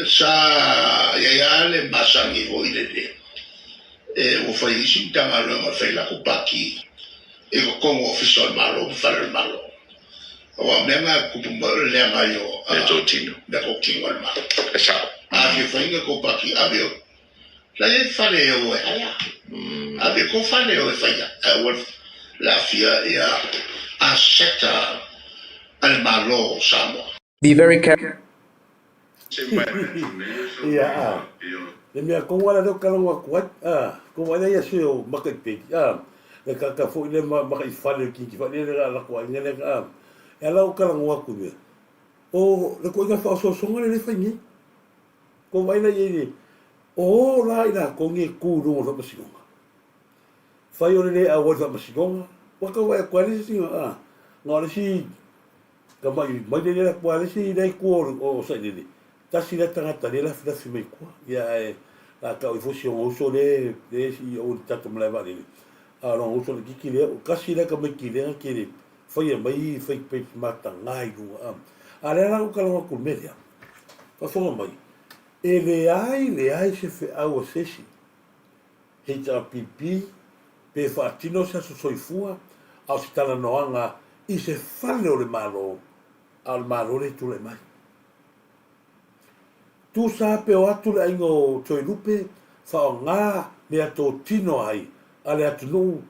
Sa ia le masangi o i le le. E o fai isi tanga runga fai la kupaki. E ko kongo ofiso malo, whare malo. O a menga kupu maro le ngai o. Le tō tino. Le ko kingo al malo. E sao. A ke whainga kupaki aveo. La e whare o e haya. A ke ko whare o e whaia. E o la fia e a seta al malo Samoa. Be very careful. Ia le mea konga leo kalonga kuat, konga leo ia seo makai peki, le kaka fo ile makai whale ki whale le la kua inga le e lau kalonga waku mea. O le ko inga whaososonga le whaingi, ko waina i o la ina kongi kūrunga wha masigonga. Whai o le a wai wha masigonga, waka wai a kua le singa, ngā le si ka mai le kua le si nei kua o sai le tasi le tangata le la fina mai kua ia e la ka o fosi o uso le si o tato mala vale a lo uso le kiki le kasi le ka mai ki le ki le foi mai foi pe mata ngai du a le la ka lo ku media pa fo mai e le ai se fe au sesi HRPP pe fatino sa so soifua au stala noanga i se fale o le malo al malo le tu le mai tu sa pe o atu le ingo toi lupe fa nga le ato tino ai ale atu no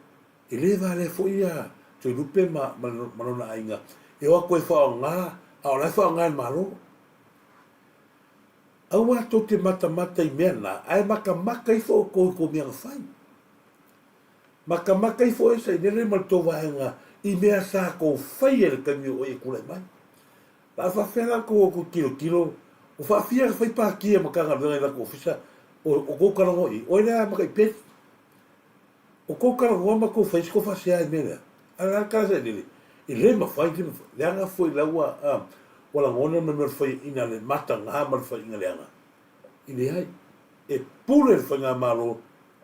eleva le foia toi lupe ma na inga e o ko fa nga a la fa nga malo au ato te mata i mena ai maka i fo ko mi fai maka i fo ese nele mal to va nga i mea sa ko fai el kamio e kule mai la fa fela ko kilo o fa fia fai pa ki ma ka ngā la ko fisa o ko ka ngo i o ina ma kai pet o ko ka ngo ma ko fai ko fa sia mena ala ka se dili i le ma fai ki le nga foi la wa wala ngona me fai ina le mata nga ma fai ina le nga i le ai e pure fai nga malo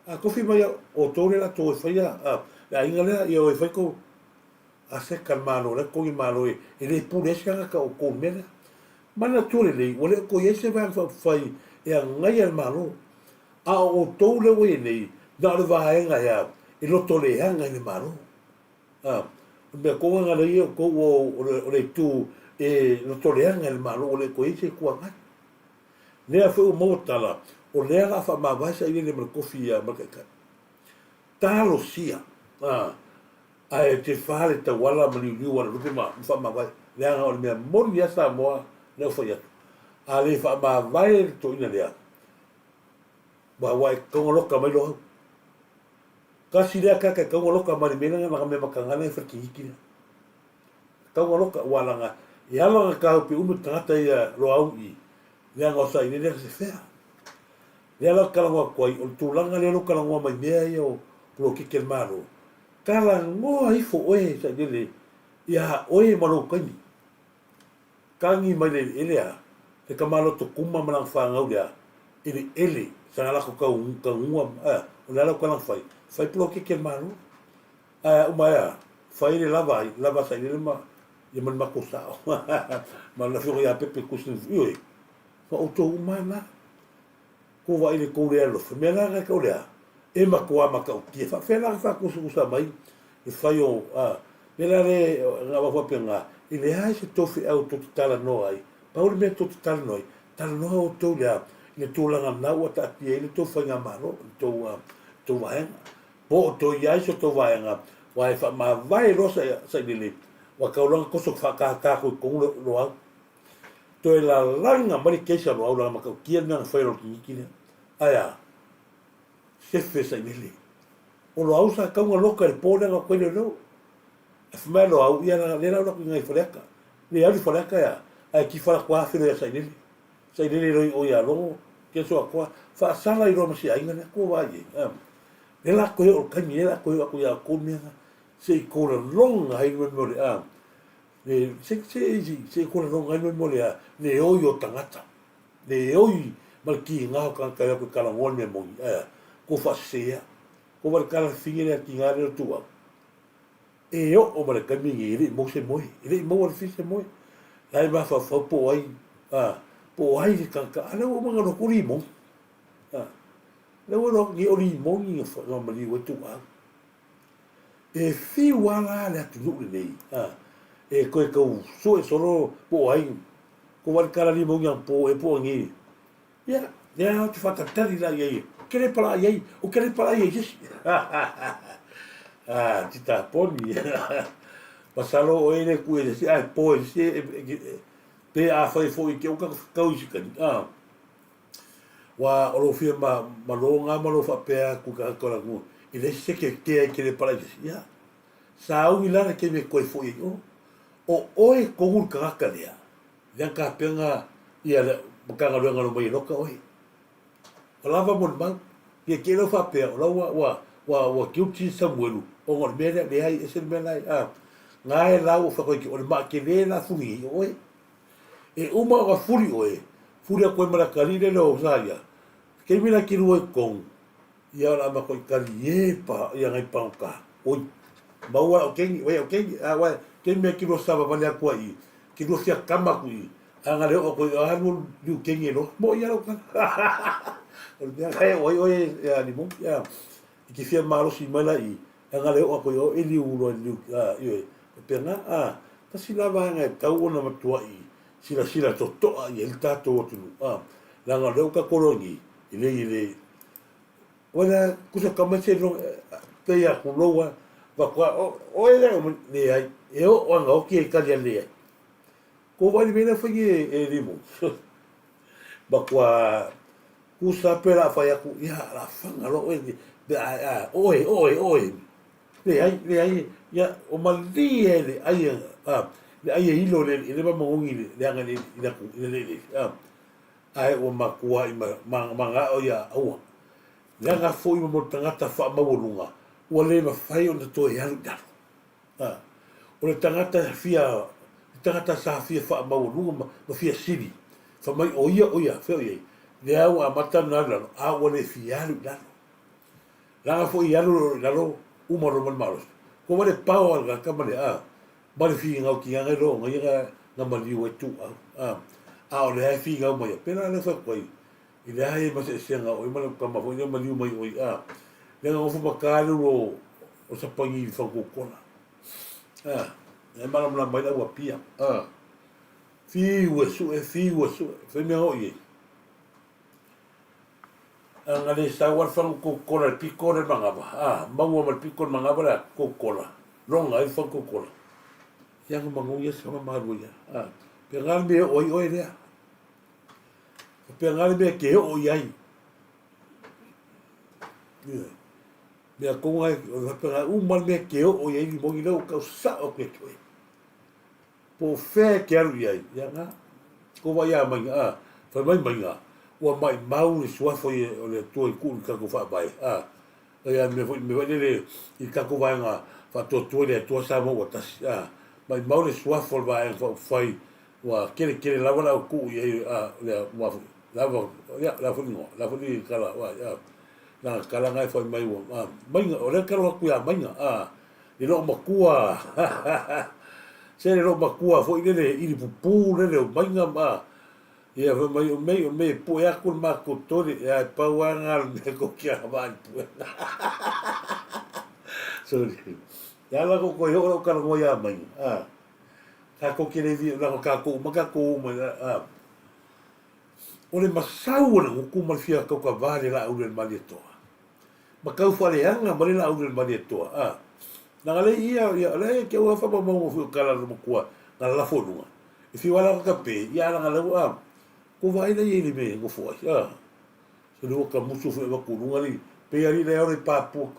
a ko fi mai o tore la to fai la ina le i o fai ko a se kalmalo le ko i malo e le pure ska ka o ko mena mana tole le wale ko yese va fai e ngai al malo a o tole we nei da le va nga ya e lo tole hanga le malo me ko nga le ko o le tu e lo tole hanga le malo le ko yese ko nga ne a fu mo tala o le ga fa ma va sa ile le ko fia ma ka talo sia a e te fale ta wala ma ni wala lu ma fa ma va le nga o me mo ya sa mo ne foi a le fa ma vai to ina le ba wai ko lo ka mai lo ka si le ka ko lo ka mai me na me ma ka ngana fa ki ki ka lo ka wala nga e ala ka pe umu tangata ia lo au I le ngosa I le se fea le ala kala ngwa koi o tulanga le lo kala ngwa mai mea ia o lo kike maro kala ngwa I fo oe sa le ia oe malo kani kangi mai le elea te kamalo to kuma malang fa ngau dia ele sa ala ko ka ngwa o le ala kala fai pro kike maro umaya fai le lava sa le ma ia man makosa ma la fio ia pepe kusin oi fa auto umana ko va ile ko le lo me la ka ole e ma ko ma ka ki fa fe la fa ko su sa mai e fai o le la le nga va penga ile ai se tofi au to tala no ai pa o me to tala no tal no to le le to la na wa ta ti ile to fa nga ma no to va po to ia so to va nga wa fa ma vai lo sa ile wa ka ulanga koso fa ka ko lo au to la langa mari keisa lo au la ma ka kia na fa lo ki ne aya se fe sa ile o lo au sa ka un loka el pone nga ko le lo fa lo au ia na le lo ngai freka le au freka ya ai ki fa kwa fe sa ile lo o ya lo ke so kwa fa sala I ro ma si ai ngana ko va ye le la ko o ka ni la ko ya ko me se ko longa ai me mo le se ko longa ai me mo le o yo tangata le o mal ki nga ka ko kala ngol me mo ko fa se ko va kala finge ki nga le tu e o mal ka mi ni mo se mo mo fi se mo ai va fa po ai ka ala o mga no kuri mo le o ni o ni mo ni fa no ma ni o tu e fi wala le tu nei e ko so solo po ai ko va kala ni mo ngan po e po ngi ya tu fa tari la ye kele para ye o kele para ye tita poni pasalo o ele ku ele si ai po si pe a foi que o ka si kan wa o lo fi ma lo fa pe ku ka ko la ku ele se que le para ya sa u milana que me ko foi o e ko un ka ka dia ya ka penga ia le ka ga lo mai no ka oi lava mon man ye que lo fa pe wa ki sa muelu o ngor me le ai ese me lai ngai la o fa ko ki o ma que le la fui oi e uma ga furi oi furi ko mara kali le lo sa ya ke mira ki ru con ia la ma ko kali e pa ia ngai pa ka oi ma wa okay wa ke me ki ro sa ba le ko ai ki ro fia kama ku anga le o ko anu du ke ni no mo ia lo ka o dia oi ya ni mo ya ki fia malo si mala I anga le o ko yo ili ulo lu yo pena ta sila va nga tau ona matua I sila to I el tato tu la nga le ka kolongi ile wala kusa kama se no pe ya ko lo va kwa o ele le ai o nga o ki ka le ko va ni bene foi e limo ba kwa kusa pela fa ya ku ya la fanga lo oi le ai ya o mali ele ai le ai hilo le ba mongi le anga le ai o makua I manga o ya au le anga foi mo tangata fa mawulunga o le ma fai o to ya da o le tangata sa fia fa mawulunga ma fia siri fa mai o ya fe o le au a mata na la o le fia da la foi ya lo uma ro malos ko vale pau al ka male vale fi ngau ki nga ro nga mali o tu o le fi ngau mai pena le fa koi I le ai ma se nga o ma ka ma foi mali mai o le nga fu pa ro o sa pangi fa ko kona e ma la mai la wa pia fi o su fe me o nga le sa war fa ko kola piko le mangaba ma mo piko mangaba la ko kola longa I fa ko kola yang mangu ye sa ma ru ya pe ngal me o le pe ngal me ke o yai me ko ngai pe ngal mal me ke o yai mo ngi lo ka sa o ke po fe ke aru ia nga ko vai a mai fa mai nga wa mai mau le sua foi o le toi ku ka ko fa bai ia me vai le I ka ko vai nga fa to le to sa mo ta mai mau le sua foi vai fa fai wa kele lava la ku ia le wa lava la funi kala wa na kala ngai foi mai wa mai o le kala ku ia mai nga I lo makua se le lo makua foi le I pupu le mai nga ma ia me pu ia kun ma ku tori ia pa wanga me ko kia ba pu so ya la ko yo ka ngo ya mai ka ko kile vi la ka ko ma o le masau na ku ma fia ko ka vale la u le mali to ma ka fa le anga ma le la u le mali to na le ia le ke wa fa ba mo fu ka la mo ku na la fo no e fi wala ka pe ia la la ko vai na ele me go foi se lo ka musu fe ba ku ngali pe ali le ore papu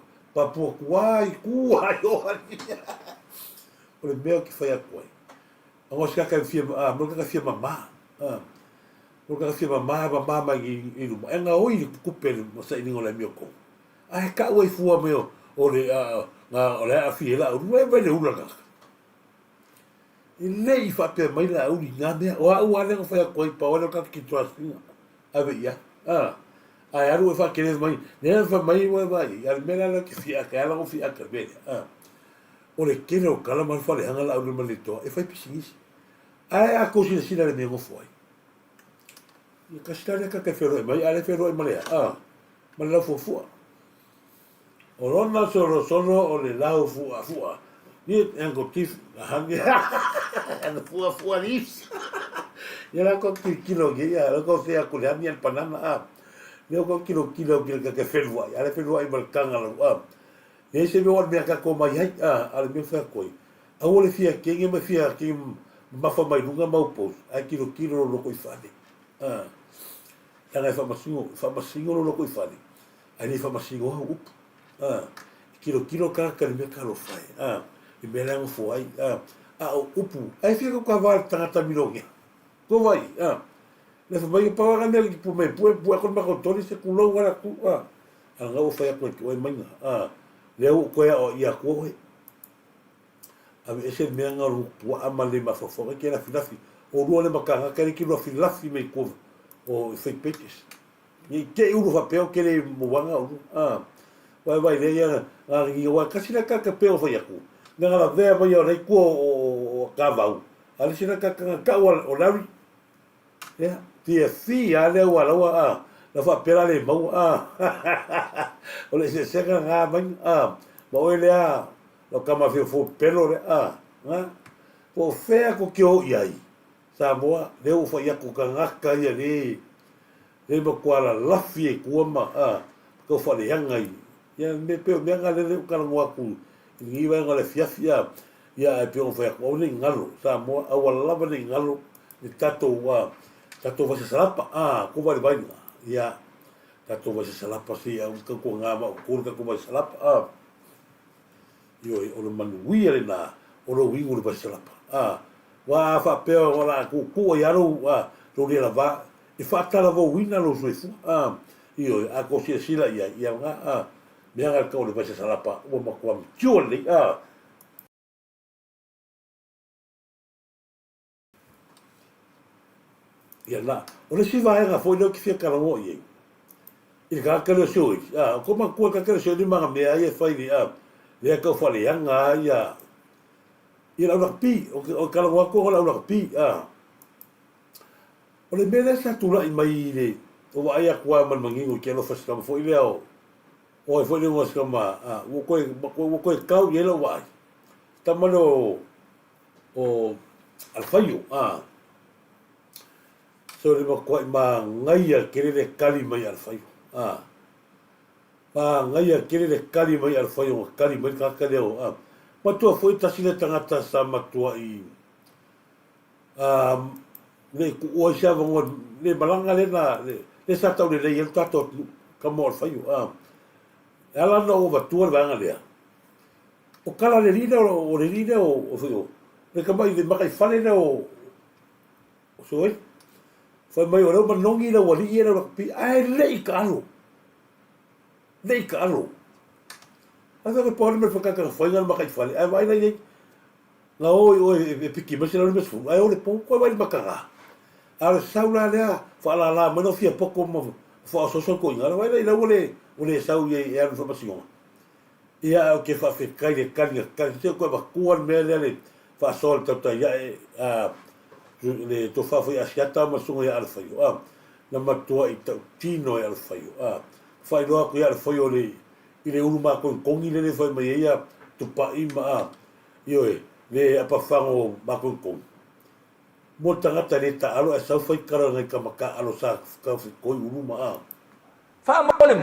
kuai o le mea ki fai a koe ango ska ka fia mo ka fia mama mo ka fia mama mai I luma enga oi ku pe mo sai ni ngola mio ko ai ka oi fua meo o le nga o le a fia la o le le ula ka I lei fa pe mai la uli nga mea o a ua le fai a koe pa o le ka ki tua singa ave ia ai aru fa kele mai ne fa mai wa vai al mena la ki fia ka la fia ka be o le kele o kala mal fa le hanga la ulu malito e fa pisingis ai a ko si le me go foi e ka sta le ka fero mai ale fero mai ma la fu o rona solo o le la fu ni en go tif hangi en fu nis ya la ko kilo ya la ko fia ku le ni el panana Leo ko kilo ka felwa ale felwa I balkanga la e se me wal me ka ko mai ai ale me fa koi a ole fia ke me fia ke ma fa mai lunga mau pos ai kilo lo ko fale fa masingo lo ko fale ai fa masingo up kilo ka me ka lo fai I me la fo ai upu ai fia ko ka val tanga milonga ko vai le fa mai pa nga me pu me pu ko ma ko tori se ku lo wala ku nga o fa ya ko mai le o ko ya o ia ko ese me nga ru pu amale ma fo ke la filafi o lo le makanga ke ki lo filafi me ko o fe petis ni ke u fa pe o ke le mo wanga vai le ya nga ngi wa kasi la ka pe o fa ya ku nga la ve va yo le ku o ka va ali sina ka o la ya Tia fi ale wala la fa pera le mau o le se nga mai ma o le lo kama fi fo pelo le po fe ko kyo yai sa moa le o fa ya ko ka ya le mo kwala la fi ko ma ko fa le hanga ya me pe me nga le ka ngwa ku ni va nga le fia ya pe o fa ko ni ngalo sa moa a wala ba ni ngalo ni tato Tato va se salapa ko vai ya tato va se salapa si un ko nga ma ko ko va se salapa yo o lo manu le na o lo wi va se salapa wa fa pe o la ku ya lo lo le va e fa ta la vo wina lo so yo a ko si sila ya nga me nga ko va se salapa o ma ko le ia la o le siva nga foi lo ki fia kala mo ye I ka kala so ko ma ko ka kala so ni ma me ai fai ni le ka fa le nga ia la pi o kala mo ko la pi o le mele sa tu la I mai le o ai a kwa man mangi o ke lo fa ska foi le o foi le mo ska ma o ko ka ye lo wa tamalo o al fayo so le ko ma ngai kere le kali mai al fai ngai kere le kali mai al fai o kali mai ka ka leo ma tu foi tasile tangata sa matua I le ku o sha vongo le balanga le na le sa tau le el tato ka mo al fai ala no va tu vanga le o kala le lida o le lida o le ka mai le makai fale na o soe fa mai o ma nongi na wali ia na pi ai le ka alo asa ke pole me fa ka foi na makai fale ai vai nei na o e piki ma se na me fu ai o le po ko vai makara ala saula lea fa la mano fia poko mo fa so ko ngala vai nei la ole sau ye e fa pasionga ia o ke fa fe kai de kanya kan se ko ba kuan me le fa sol ta ya le to fa foi asiata ma sunga ya alfa yo na matua i tau tino e alfa yo fa no ko ya alfa yo le ile ulu ma ko kongi le foi ma ia tu pa ima yo le apa fango ma ko mo tangata le ta alo e sau foi kara ngai kamaka alo sa ka ko ulu ma fa mole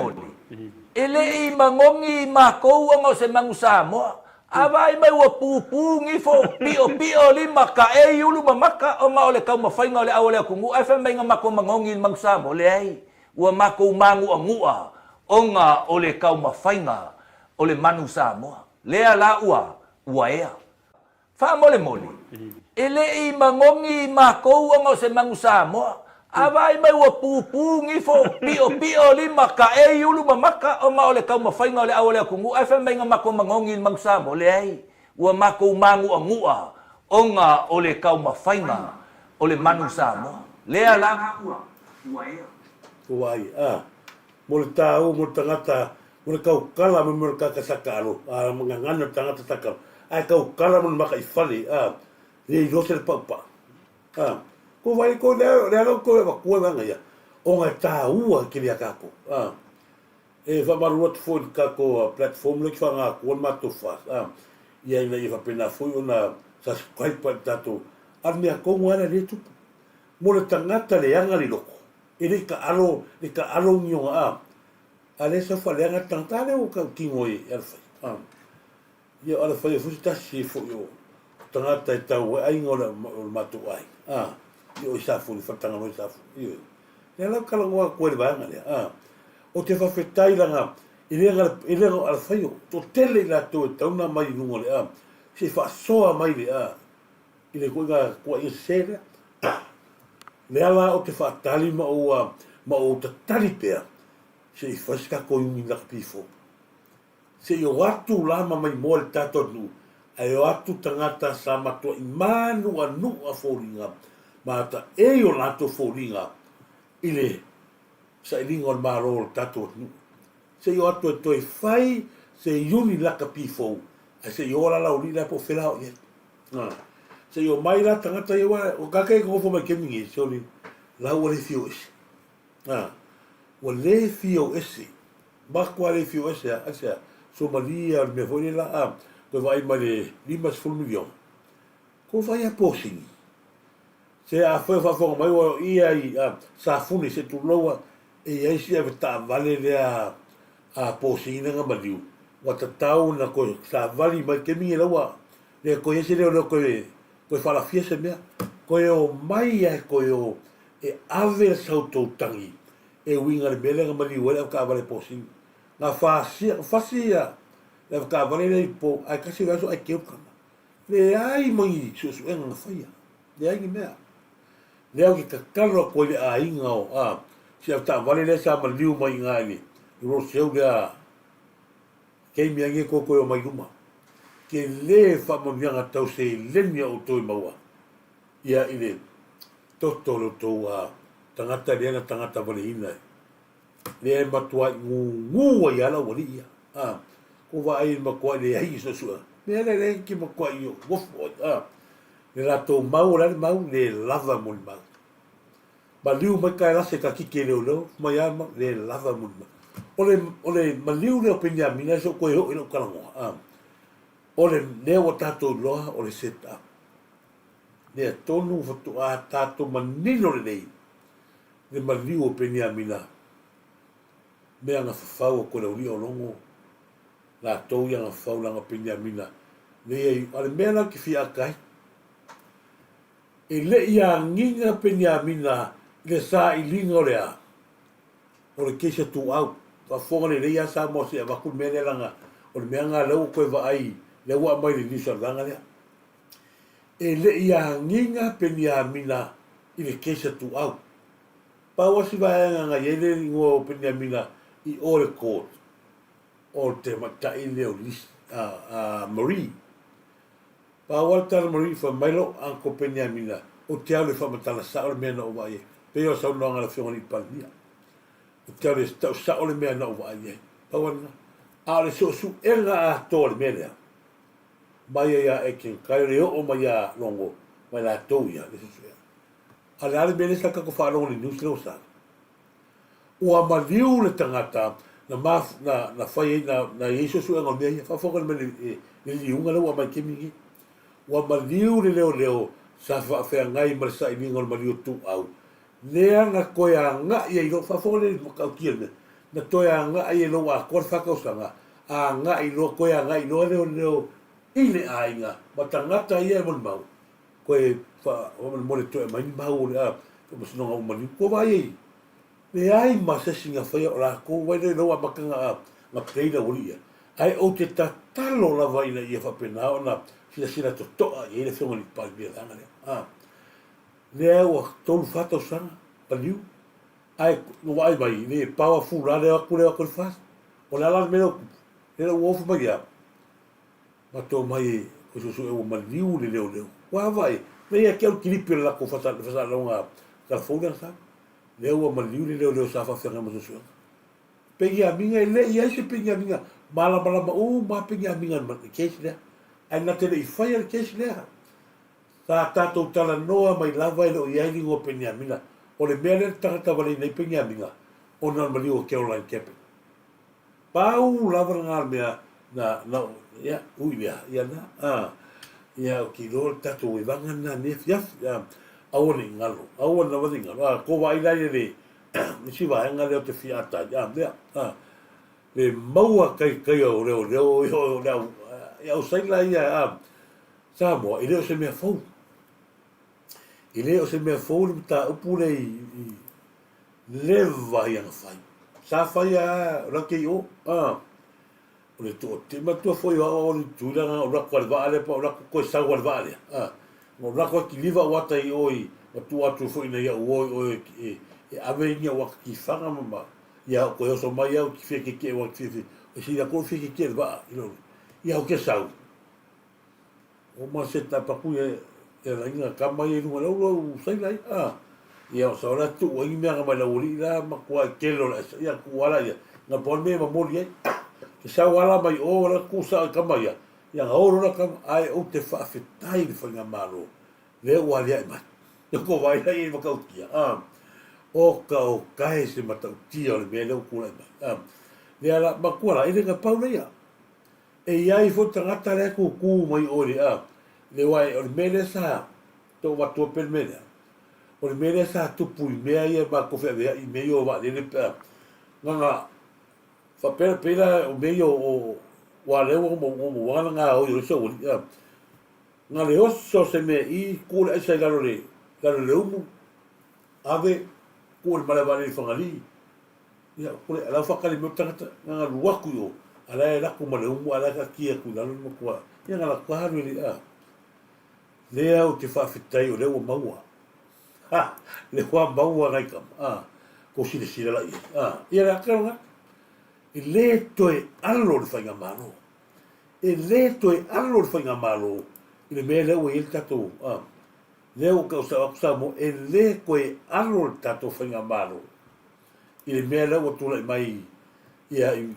ele I mangongi makou ngo se mangusa mo avai mai wa pupu ngi fo pio lima ka e yulu mamaka o ma ole ka ma fainga ole awole kungu ai fa mai ngama mangongi mangusa mo le ai wa makou mangu angua onga ole ka ma fainga ole manusa mo le ala ua ea fa mole ele I mangongi makou ngo se mangusa mo avai mai wa pupu ngi fo pio lima ka e yulu mamaka o ma ole ka ma fainga ole awole kungu ai fa mai ngama mangongi mangsa mo le ai wa makou mangu angua onga ole ka ma fainga ole manusa mo le ala uai mo le tau mo tangata mo le kau kala mo le kaka sakalo mga ngana tangata takalo ai kau kala mo makai fali le rose le papa ko vai ko le ko va ko va nga o nga ta ua ki le kako e va marot fo kako platform le fa nga ko ma to fa ia ina I va pena foi ona subscribe pa tato ar me ko ngara le tu mo le tangata le anga li loko e le ka alo nyo ale sa fa le anga tangata le o ka kingo e alfa ia ala fa fu ta si fo yo tangata e tau ai ngora ma to ai yo sa fu fatanga no sa fu yo la kala ngwa ko le banga le o te fa fetai langa ile al fayo to tele la to tauna mai no le se fa soa mai le ile ko ga ko I sera le ala o te fa tali ma o te tali pe se fa ska ko ni la pifo se yo watu la ma mai mo le tato nu ai watu tangata sa ma to imanu anu a foringa mata e o lato foringa ile sa ilingo al maro tato se yo ato to fai se yuni la kapifo se yo la uli la po fela o se yo mai la tangata yo o ka ke ko fo ma kemingi so ni la o le fio es o le fio ese ba kwa le fio ese asa Somalia me foi la ko vai male 5 million ko vai a posing se a foi fa fo mai o ia sa funi se tu loa e ai se ta vale le a posina nga maliu wa ta tau na ko sa vali mai ke mi loa le ko ese le ko fa la fiesta me ko o mai ko e ave sa to tangi e winga le bele nga maliu le ka vale posin na fasia le ka vale le po ai ka se vaso ai ke le ai mai su en faia le ai me leo ki ka karo ko le a inga o si ta vale le sa ma liu mai ngai ro seu ga ke mi ange ko mai luma ke le fa mo nyanga tau se le mi o to maua ia ile totoro to tangata le na tangata vale ina le matua ngu ia la wali ia ko va ai ma ko le ai so so le ki ma ko io wo le la to mau le lava mo mau ba liu mai kai la se ka ki ke lo mai ama le lava mo ole ma liu le opinion mina so ko ho no kala mo ole le o tato lo ole seta le tonu foto a tato manino le nei le ma liu opinion mina me anga fa ko le uri o longo la to ya fa la opinion mina le ale me la ki fi akai e le ia nginga Penyamina le sa I lingo lea o le keisa tu au wa fonga le ia sa mo se va ku mele langa o le meanga le ko va ai le wa mai le ni sa langa lea e le ia nginga pe ni amina i le kesa tu au. Pa wasi vaenga nga yele ngo pe ni amina i ole court. O te mata i leo lis Marie. Pa waltar Marie fa mailo anko pe ni amina o te au le fa matala sa o mena o vai. Pe o sa unanga la fiona ni palmia. O te au le sa o le mena o vai. Pa wana a le so su enga a to le mena. Mai ia e ken kai reo o mai ia longo mai la tau ia le susu ia. A le ale mele sa kako whanongo ni news leo sa. Ua maliu le tangata na whai na Yesu su enga mea ia whawhonga le mele le liunga leo a mai kemingi. Ua maliu le leo sa whawhea ngai marisa i ningon maliu tu au. Nea na koe a nga ia i lo whawhonga le makau kia me. Na toe a nga ia lo a kor whakausanga. A nga i lo koe a nga i lo leo ile ainga matangata ia mon mau koe fa o mo le to mai mau le a mo sino ngau mani ko vai le ai ma se singa fa ora ko vai le no makanga na peida ulia ai o te tatalo la vai na ia fa pena ona sila to ia le fo ni pa bia danga le o tolu fato sana paliu ai no vai vai le powerful la le ko le ko fa o la la me le o fu mai ma tō mai o susu e o maliu le leo. Wa vai, mea kia o kilipi la ko fasa longa telefona sa. Leo o maliu le leo sa fa fenga mo susu. Pegi a minga le ia se pegi a minga. Mala o ma pegi a minga ma case le. Ai na te le fire case le. Sa tato tala noa mai lava le o ia ni ngo pegi a minga. O le mea le tata vale nei pegi a minga. O na maliu o Caroline Kepe. Pau lava ngal mea na ya uia ya na ya o ki lo tato i vanga na ne fiaf ya awoni ngalo awona wadi ngalo ko vai la le ni si va nga le te fiata ya le maua kai o reo ya o sai la ya sa mo ile o se me fo ta upule i leva ya fai sa fai ya la ke yo o le to te matua foi o le tulanga o rako al vale pa o rako ko sa o vale o rako ki liva wata i oi o tu atu foi na ia o e ave ni o ki fanga mama ia ko yo so mai o ki fe ke o ki fe o si da ko fe ke va ia o ke sa o ma se ta pa ku e la inga kama i no lo sai lai ia o sa ora tu o i me ma la uri la ma ko ke lo ia ku ala ia na pon me ma mo ia sa wala mai ora kusa kamaya ya ora kam ai o te fa fetai fa nga malo le wali ai mai ko vai ai ma kau kia o ka o kai se mata tia le mele ku la le ala ma ku la ile ka pau ia e ai fo tangata le ku mai ori le wai o mele sa to va to per mele o mele sa tu pui me ai ma ko fe i me yo va le nga fa pera o meio o wale o mo wala nga o yo so nga le oso se me i ku le sa galo le umu ave ku le mala vale fangali ya ku le la fa kali mo tata nga lua ku yo ala la ku mala umu ala ka kia ku la mo ku ya nga la ku ha le o te fa fitai o le o maua le kwa maua ngai kam ko si la ia la ka e le toe alo le whainga malo. E le toe alo le whainga malo. I le mea leo e il tato. Leo ka usa mo e le koe alo le tato whainga malo. I le mea leo tula i mai ia i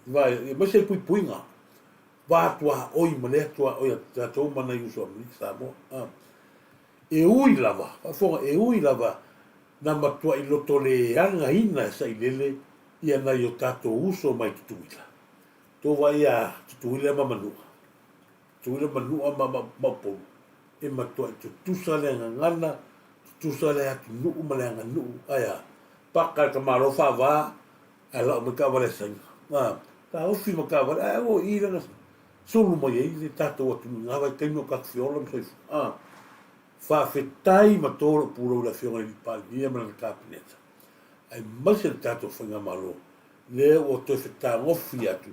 mai se pui puinga. Vātua oi ma lea tua oi a tato mana i uso amini sa mo. E ui lava. Whafonga e ui lava na matua i loto le anga ina sa i lele ia na yo tato uso mai tutuila. Tō vai a tutuila mamanua. Tutuila manua mapolu. E matua i tutusa le ngangana, tutusa le atu nuu ma le anga nuu. Aia, paka ka maro whawa, a lau me ka wale sainga. Ka ofi ma ka wale, a o i ranga solu mai e le tato atu ngawai kaino ka whiola ma soifu. Whawhetai ma tōra pūrau la whionga ni pālia ma na kāpineta. Ai mase le tato whainga malo, leo o toi whetā ngofi atu,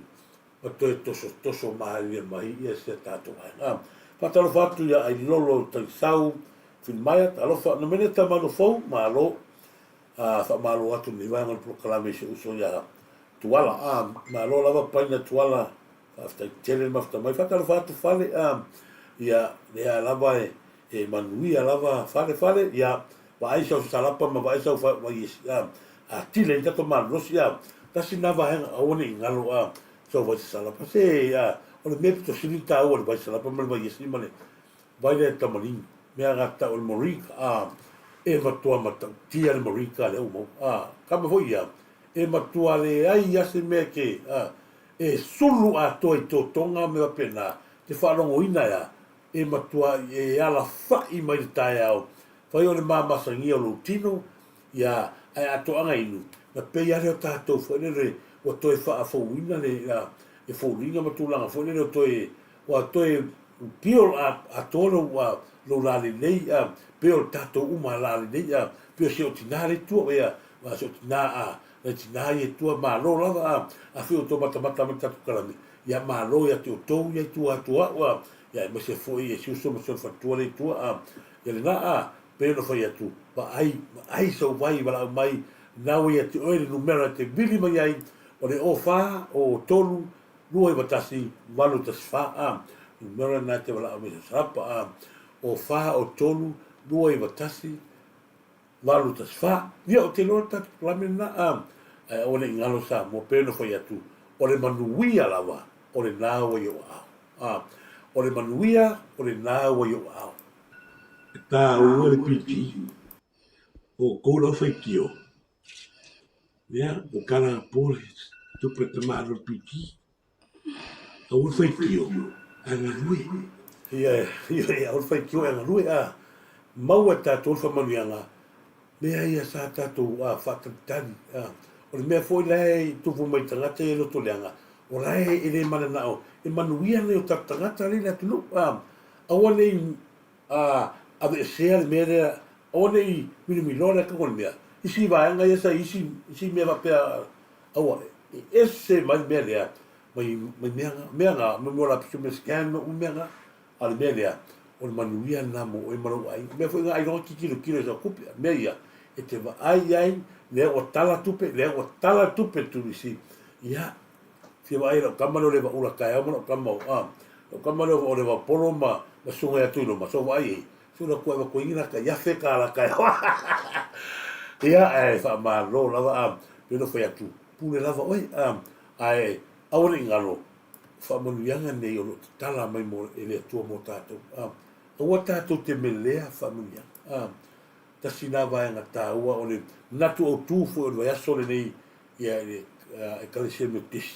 o toi toso mahalia mahi ia se tato mai. Patalo fatu ia ai lolo tai sau filmaya talo fa no mene tamalo fo malo fa malo atu ni vai ngal proclamation uso ya tuala malo lava paina tuala after tele mafta mai fatalo fatu fale ia le lava e manuia lava fale ia va ai sa salapa ma vai sa va is a tile ta to malo sia tasi nava hanga oni ngalo so va salapa se ia o le mepe to silita o le vai salapa ma vai is male vai le tamaling me agata o le morika e matua mata tia le morika le umo kama foi ia e matua le ai ase me ke e sulu a toi to tonga me pena te whalongo ina ia e matua e ala whai mai te tae au whai o le mamasangi o lutino ia ai atoanga inu na pei are o tātou whanere o toi wha ina le e whauringa matulanga whanere o toi o toi pio a toro wa lo lali nei pio tato uma lali nei pio se o tinare tu ia wa se o tina le tina e tu ma lo la a fio to mata tu kalami ia ma lo ia tu to ia tu wa ia me se foi e se so so fatore tu ia le na pe no foi tu ba ai so vai bala mai na ia tu o numero te bili mai ai o le ofa o tolu luai batasi valu tasfa numero na te wala me sapa o fa o tolu dua i watasi valu tasfa ia o te lota lamina o le ngalo sa mo peno foi atu o le manuia lava o le nawa yo o le manuia o le nawa yo Ta o le piti o kola fai kio ia o kana polis tu pretama piti o fai kio ana lui ia o fai kio ana lui mau e tātou whamanuianga mea ia sa tātou whakatani o le mea foi lai tupu mai tangata e loto leanga o lai e le mana nao e manuia ne o tangata le la tunu awa nei a ve sea le mea awa nei minimilora ka kon mea isi vaenga ia sa isi mea vapea awa ese mai mea lea mai meanga me mola pisu me scan meanga ale mea lea o le manuia na mo e maro ai me foi ai ro kilo sa kupia me ia e te va ai le o tala tupe tu isi ia se vai ro kamano le va ula kai mo kamau o kamano o le va polo ma sunga ya tu ma so vai so na ko ina ka ya fe ka la kai ia e fa ma lo la pero foi atu pule lava oi ai awore ngalo fa manuianga nei o tala mai mo ele tua mo tato o tato te melea familia tasina vai nga taua o le natu o tu fo o vai asole nei ia e kalese me tis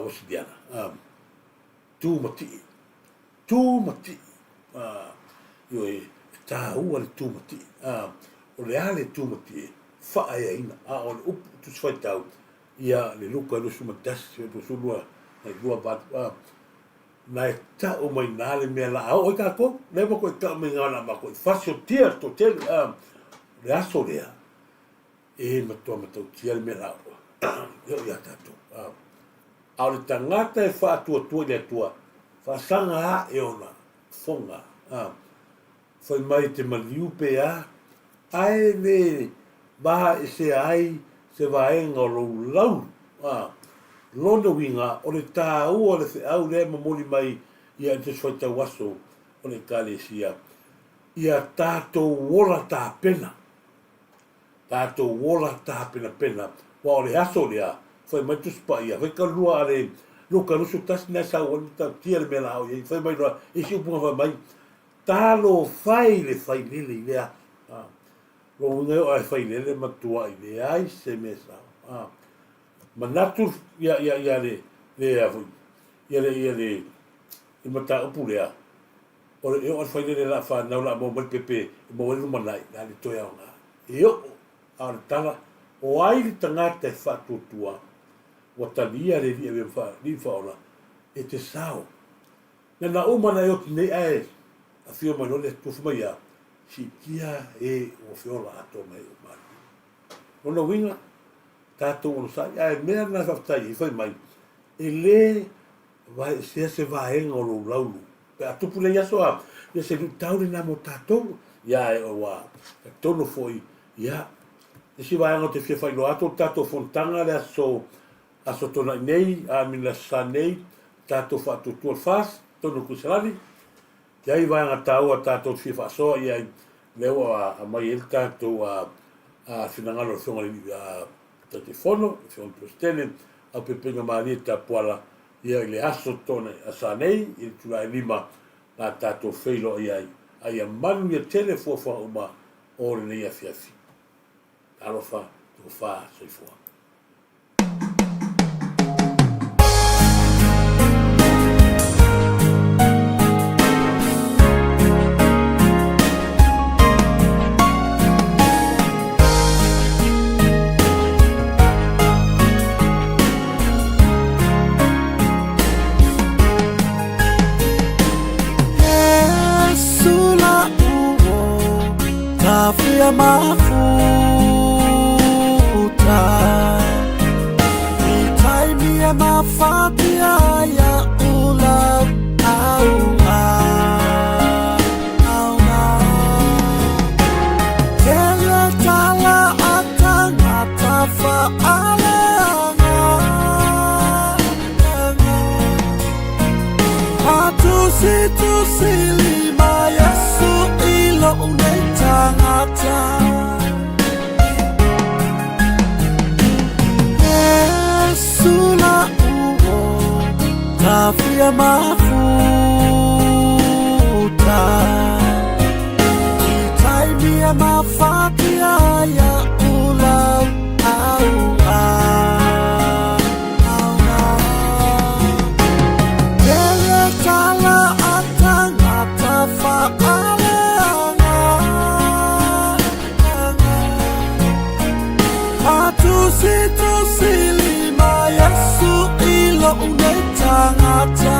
wasidiana tu mati yo e taua le tu mati o le ale tu mati fa ai ina o le up tu sfai tau ia le luka no suma das e po sulua na lua bat na ta o mai na le me la o ka ko le mo ko ta me ngana ma ko fasio tier to tel le asolea e ma to tiel me la yo ya ta to a le tangata e fa tu le tua fa sanga e ona fonga foi mai te maliu pe ai le ba se ai se vai ngolo lau lono winga o le tāu o le au le mamoli mai ia te soita waso o le kalesia ia tātou wola tā pena pena wa o le aso lea foi mai tu spa ia foi kalua ale luka lusu tas na sa o ta tia le mela o ia foi mai roa e si upunga foi mai talo fai le lea lo winga o fai le matua i le ai se mesa manatu ia le mata upulea o fai le la fa na la mo pepe mo le manai la le toia nga io al tala o ai le tangata fa tutua o talia le dia fa ona e te sao na umana yo nei ai a fio mai no le tu mai ya si kia e o fiola ato mai o mai ona winga tato o sa ai mea na faftai foi mai ele vai se vai en o laulu pe atupu le yaso a ia se lu tau le namo tatou ia e o wa tono foi ia e si vai ngo te fia fai lo ato tatou fontanga le aso tona nei a mina sa nei tatou fa tutu fas tono kusalani ia i vai nga tau a tatou fia fa so ia leo a mai el tatou a finangalo fonga a telefono fonga postene a pepenga malita poala ia le aso tona a sa nei i tulai lima na tatou feilo ia ai a manu ia telefo uma o le ia fiafi alofa to fa soifua Afia mafuta itaimia mafatia ya ula auna kele tala atanga tafa alanga hatusi lima Yesu ilo unetangata Yesu la uo tafia mafuta itaimia mafatia ya ula kele tala atanga tafa Tusilima Yesu ilo unetangata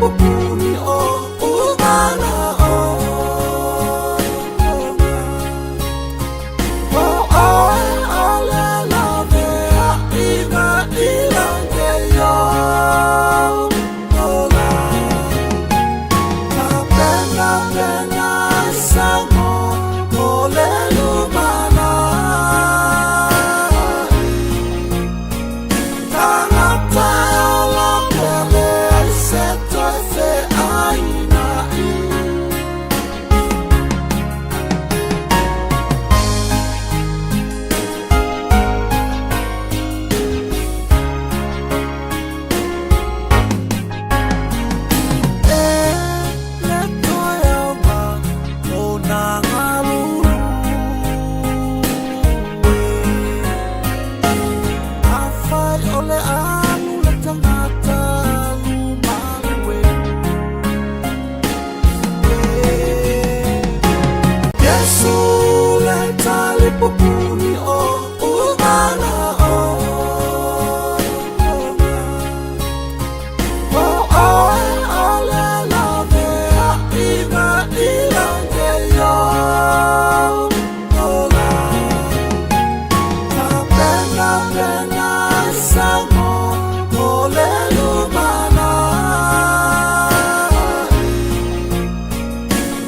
pupuni o umana o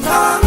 Come